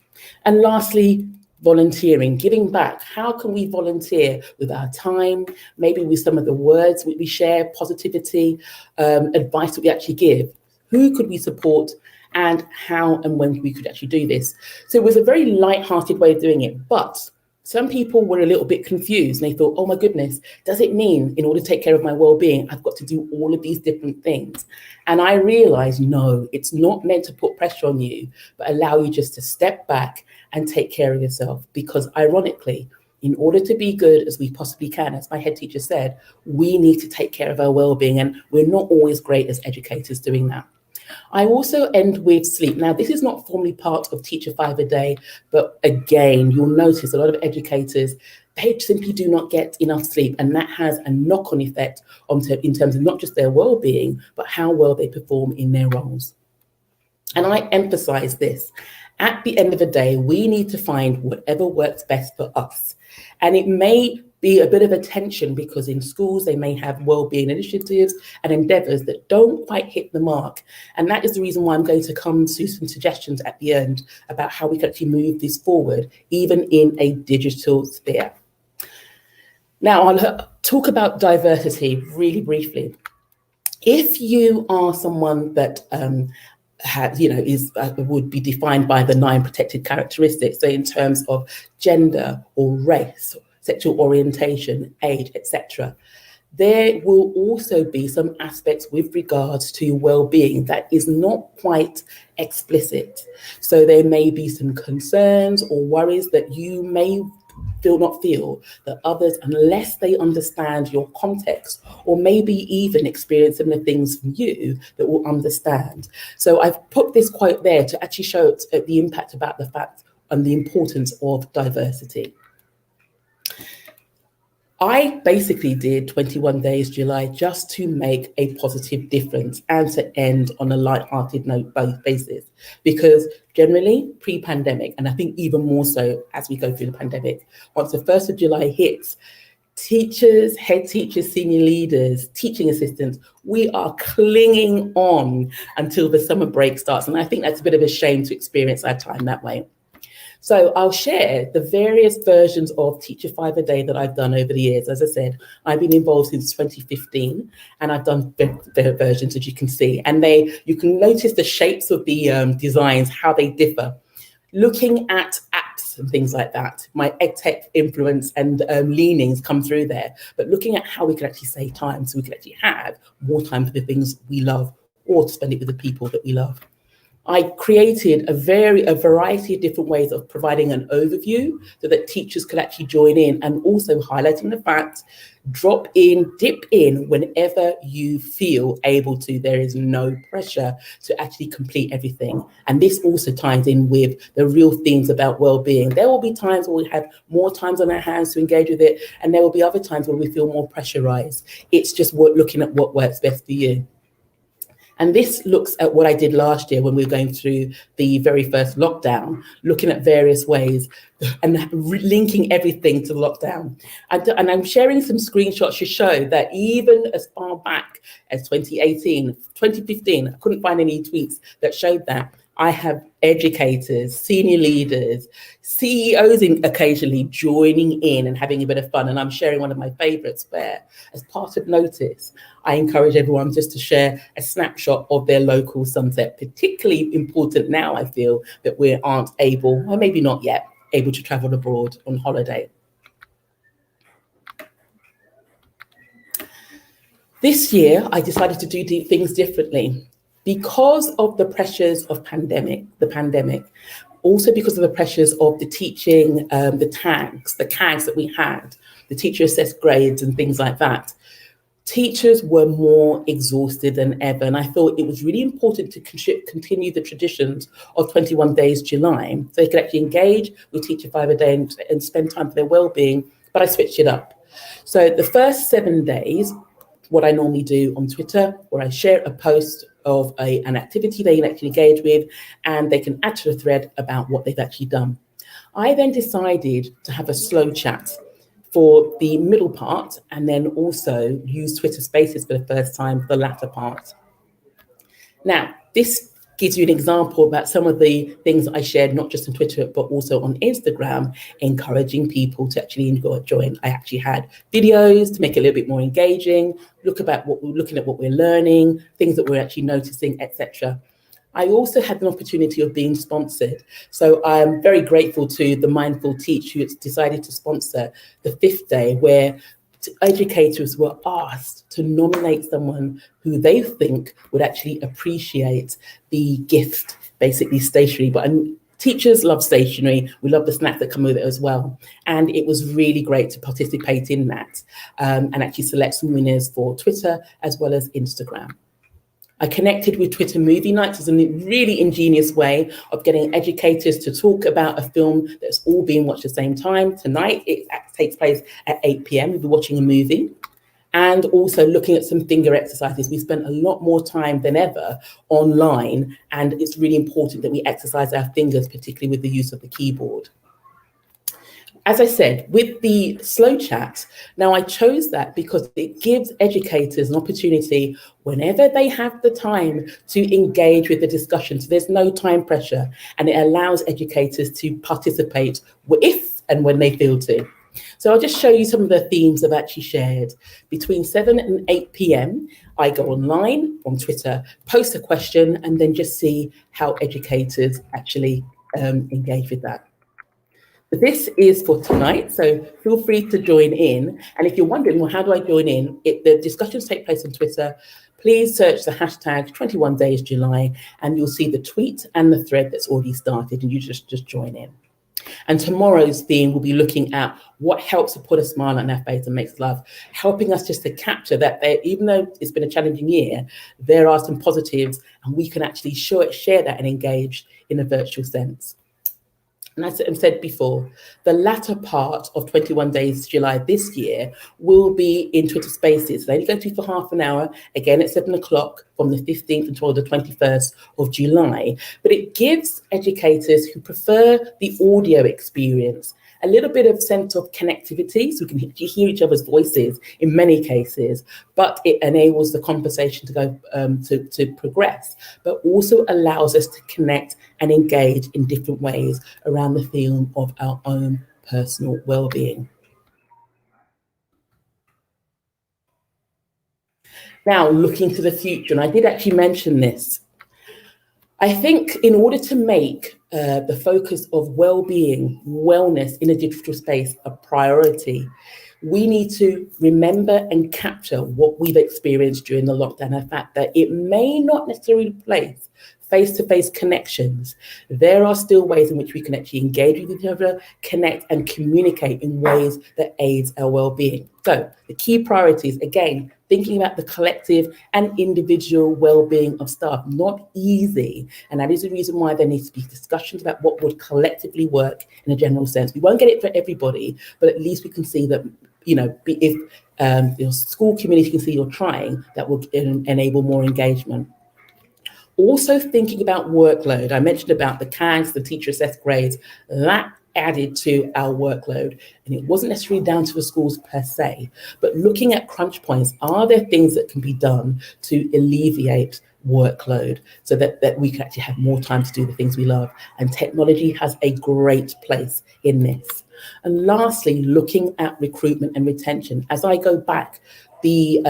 And lastly, volunteering, giving back. How can we volunteer with our time, maybe with some of the words we share, positivity, advice that we actually give? Who could we support? And how and when we could actually do this. So it was a very light-hearted way of doing it, but some people were a little bit confused and they thought, oh my goodness, does it mean in order to take care of my well-being, I've got to do all of these different things? And I realized, no, it's not meant to put pressure on you, but allow you just to step back and take care of yourself. Because ironically, in order to be good as we possibly can, as my head teacher said, we need to take care of our well-being, and we're not always great as educators doing that. I also end with sleep. Now, this is not formally part of Teach a 5 a Day, but again, you'll notice a lot of educators, they simply do not get enough sleep, and that has a knock-on effect in terms of not just their well-being, but how well they perform in their roles. And I emphasize this. At the end of the day, we need to find whatever works best for us. And it may be a bit of a tension because in schools, they may have wellbeing initiatives and endeavours that don't quite hit the mark. And that is the reason why I'm going to come to some suggestions at the end about how we can actually move this forward, even in a digital sphere. Now, I'll talk about diversity really briefly. If you are someone that would be defined by the 9 protected characteristics, so in terms of gender or race, sexual orientation, age, etc. There will also be some aspects with regards to well-being that is not quite explicit. So there may be some concerns or worries that you may not feel that others, unless they understand your context or maybe even experience similar things from you, that will understand. So I've put this quote there to actually show the impact about the fact and the importance of diversity. I basically did 21 Days July just to make a positive difference and to end on a light-hearted note basis, because generally pre-pandemic, and I think even more so as we go through the pandemic, once the 1st of July hits, teachers, head teachers, senior leaders, teaching assistants, we are clinging on until the summer break starts. And I think that's a bit of a shame to experience our time that way. So I'll share the various versions of Teach a 5 a Day that I've done over the years. As I said, I've been involved since 2015, and I've done versions, as you can see. And you can notice the shapes of the designs, how they differ. Looking at apps and things like that. My edtech influence and leanings come through there, but looking at how we can actually save time so we can actually have more time for the things we love or to spend it with the people that we love. I created a variety of different ways of providing an overview so that teachers could actually join in, and also highlighting the fact, dip in whenever you feel able to. There is no pressure to actually complete everything. And this also ties in with the real themes about well-being. There will be times where we have more times on our hands to engage with it, and there will be other times where we feel more pressurized. It's just looking at what works best for you. And this looks at what I did last year when we were going through the very first lockdown, looking at various ways and linking everything to the lockdown. And I'm sharing some screenshots to show that even as far back as 2018, 2015, I couldn't find any tweets that showed that. I have educators, senior leaders, CEOs occasionally joining in and having a bit of fun. And I'm sharing one of my favorites where, as part of Notice, I encourage everyone just to share a snapshot of their local sunset. Particularly important now, I feel, that we aren't able, or maybe not yet, able to travel abroad on holiday. This year, I decided to do things differently. Because of the pressures of the pandemic, also because of the pressures of the teaching, the CAGs that we had, the teacher assessed grades and things like that, teachers were more exhausted than ever. And I thought it was really important to continue the traditions of 21 Days July, so they could actually engage with Teacher 5 a Day and spend time for their well-being, but I switched it up. So the first 7 days, what I normally do on Twitter, where I share a post of an activity they can actually engage with, and they can add to the thread about what they've actually done. I then decided to have a slow chat for the middle part, and then also use Twitter Spaces for the first time for the latter part. Now, this gives you an example about some of the things that I shared, not just on Twitter, but also on Instagram, encouraging people to actually join. I actually had videos to make it a little bit more engaging, looking at what we're learning, things that we're actually noticing, etc. I also had an opportunity of being sponsored. So I'm very grateful to the Mindful Teach who decided to sponsor the 5th day, where educators were asked to nominate someone who they think would actually appreciate the gift, basically stationery. But teachers love stationery. We love the snacks that come with it as well. And it was really great to participate in that and actually select some winners for Twitter as well as Instagram. I connected with Twitter Movie Nights as a really ingenious way of getting educators to talk about a film that's all being watched at the same time. Tonight, it takes place at 8 p.m. We'll be watching a movie, and also looking at some finger exercises. We spent a lot more time than ever online, and it's really important that we exercise our fingers, particularly with the use of the keyboard. As I said, with the slow chat, now I chose that because it gives educators an opportunity whenever they have the time to engage with the discussion. So there's no time pressure, and it allows educators to participate if and when they feel to. So I'll just show you some of the themes I've actually shared. Between 7 and 8 p.m, I go online on Twitter, post a question, and then just see how educators actually engage with that. This is for tonight, so feel free to join in. And if you're wondering, well, how do I join in? The discussions take place on Twitter. Please search the hashtag 21 Days July, and you'll see the tweet and the thread that's already started, and you just join in. And tomorrow's theme will be looking at what helps to put a smile on our face and makes love, helping us just to capture that even though it's been a challenging year, there are some positives, and we can actually share that and engage in a virtual sense. And as I said before, the latter part of 21 Days July this year will be in Twitter Spaces. They only go to for half an hour, again at 7 o'clock from the 15th until the 21st of July. But it gives educators who prefer the audio experience a little bit of sense of connectivity, so we can hear each other's voices in many cases, but it enables the conversation to go to progress, but also allows us to connect and engage in different ways around the theme of our own personal well-being. Now, looking to the future, and I did actually mention this, I think in order to make the focus of well-being, wellness in a digital space a priority, we need to remember and capture what we've experienced during the lockdown, the fact that it may not necessarily replace face-to-face connections. There are still ways in which we can actually engage with each other, connect and communicate in ways that aids our well-being. So the key priorities, again, thinking about the collective and individual well-being of staff, not easy. And that is the reason why there needs to be discussions about what would collectively work in a general sense. We won't get it for everybody, but at least we can see that, you know, if your school community can see you're trying, that will enable more engagement. Also thinking about workload. I mentioned about the CAGs, the teacher assessed grades, that added to our workload. And it wasn't necessarily down to the schools per se, but looking at crunch points, are there things that can be done to alleviate workload so that we can actually have more time to do the things we love? And technology has a great place in this. And lastly, looking at recruitment and retention. As I go back, the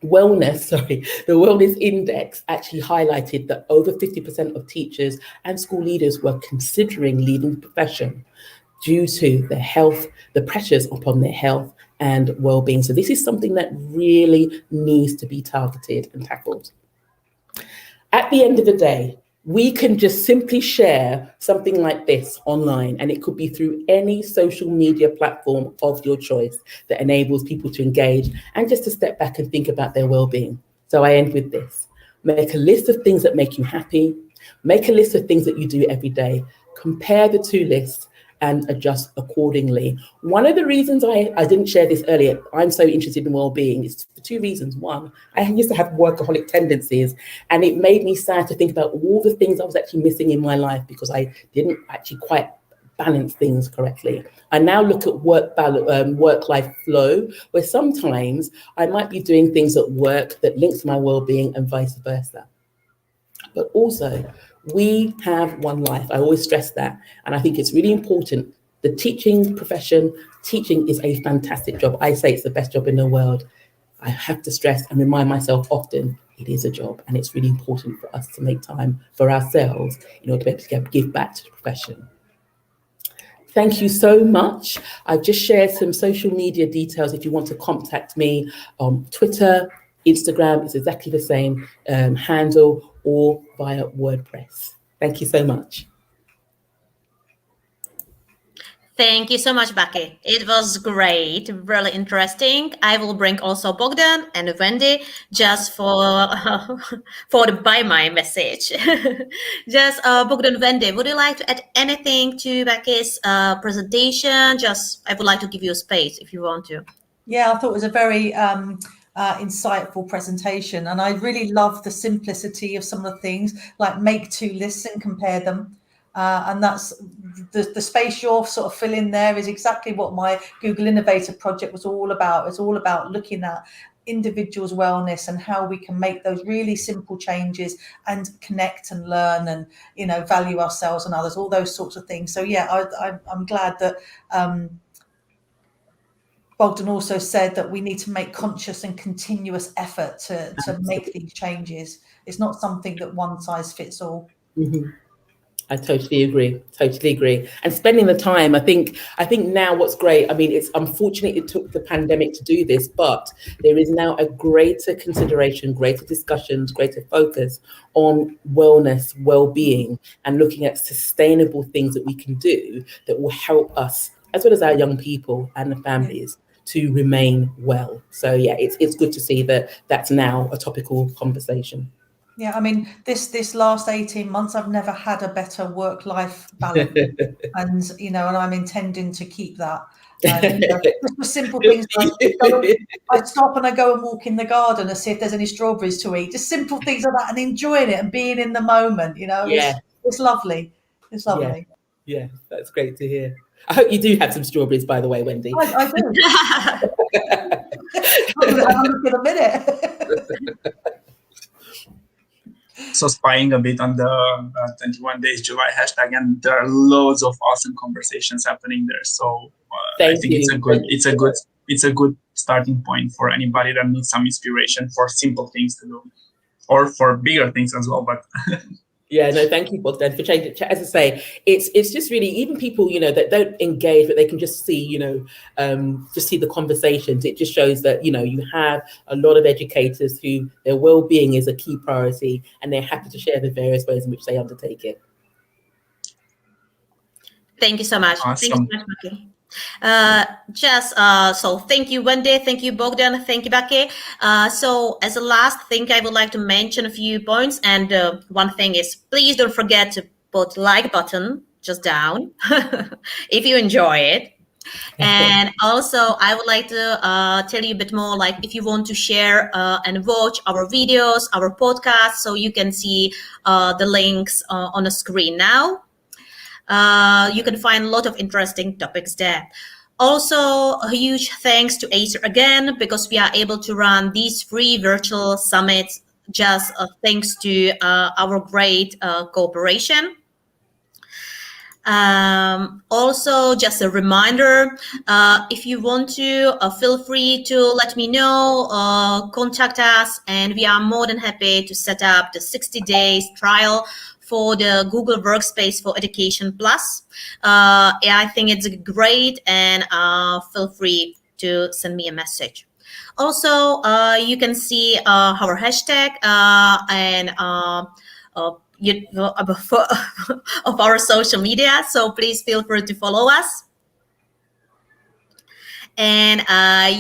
wellness index actually highlighted that over 50% of teachers and school leaders were considering leaving the profession due to their health, the pressures upon their health and well-being. So this is something that really needs to be targeted and tackled. At the end of the day, we can just simply share something like this online, and it could be through any social media platform of your choice that enables people to engage and just to step back and think about their well-being. So I end with this. Make a list of things that make you happy. Make a list of things that you do every day. Compare the two lists and adjust accordingly. One of the reasons I didn't share this earlier, I'm so interested in well-being, is for two reasons. One, I used to have workaholic tendencies, and it made me sad to think about all the things I was actually missing in my life because I didn't actually quite balance things correctly. I now look at work-life flow, where sometimes I might be doing things at work that links to my well-being and vice versa. But also, we have one life. I always stress that. And I think it's really important. The teaching profession, teaching is a fantastic job. I say it's the best job in the world. I have to stress and remind myself often, it is a job. And it's really important for us to make time for ourselves in order to be able to give back to the profession. Thank you so much. I've just shared some social media details if you want to contact me on Twitter, Instagram, it's exactly the same handle, or via WordPress. Thank you so much. Thank you so much, Bukky. It was great, really interesting. I will bring also Bogdan and Wendy just for by my message. Just Bogdan, Wendy, would you like to add anything to Bukky's presentation? Just, I would like to give you a space if you want to. Yeah, I thought it was a very insightful presentation, and I really love the simplicity of some of the things, like make two lists and compare them. And that's the space you're sort of filling there is exactly what my Google Innovator project was all about. It's all about looking at individuals' wellness and how we can make those really simple changes and connect and learn and, you know, value ourselves and others, all those sorts of things. So yeah, I'm glad that Bogdan also said that we need to make conscious and continuous effort to make these changes. It's not something that one size fits all. Mm-hmm. I totally agree. And spending the time, I think now what's great, I mean, it's unfortunate it took the pandemic to do this, but there is now a greater consideration, greater discussions, greater focus on wellness, well-being, and looking at sustainable things that we can do that will help us, as well as our young people and the families, to remain well. So yeah, it's good to see that that's now a topical conversation. Yeah, I mean, this last 18 months, I've never had a better work-life balance, and you know, and I'm intending to keep that. You know, just for simple things like I stop and I go and walk in the garden and see if there's any strawberries to eat. Just simple things like that, and enjoying it and being in the moment. You know, it's lovely. It's lovely. Yeah, that's great to hear. I hope you do have some strawberries, by the way, Wendy. I do. I'm going to have a look in a minute. So spying a bit on the 21 Days July hashtag, and there are loads of awesome conversations happening there. So I think it's a good starting point for anybody that needs some inspiration for simple things to do, or for bigger things as well. But Yeah, no, thank you, Bogdan, for changing. As I say, it's just really, even people, you know, that don't engage, but they can just see, you know, just see the conversations. It just shows that, you know, you have a lot of educators who their well-being is a key priority, and they're happy to share the various ways in which they undertake it. Thank you so much. Awesome. Thank you so much, Bukky. So thank you, Wendy. Thank you, Bogdan. Thank you, Bukky. So as a last thing, I would like to mention a few points. And one thing is, please don't forget to put like button just down if you enjoy it. And also, I would like to tell you a bit more, like if you want to share and watch our videos, our podcasts, so you can see the links on the screen now. You can find a lot of interesting topics there. Also, a huge thanks to Acer again, because we are able to run these free virtual summits just thanks to our great cooperation. Also, just a reminder, if you want to, feel free to let me know, contact us, and we are more than happy to set up the 60 days trial for the Google Workspace for Education Plus. Yeah, I think it's great, and feel free to send me a message. Also, you can see our hashtag and of our social media, so please feel free to follow us. And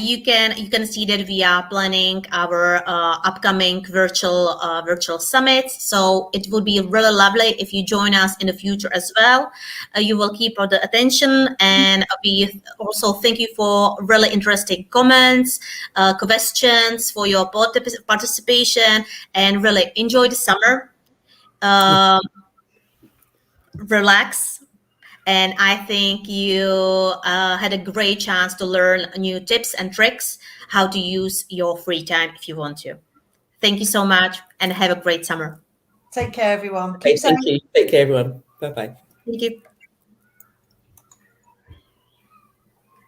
you can see that we are planning our upcoming virtual summits. So it would be really lovely if you join us in the future as well. You will keep all the attention, and we also thank you for really interesting comments, questions, for your participation, and really enjoy the summer. Relax. And I think you had a great chance to learn new tips and tricks how to use your free time if you want to. Thank you so much, and have a great summer. Take care, everyone. Thank you. Take care, everyone. Bye-bye. Thank you.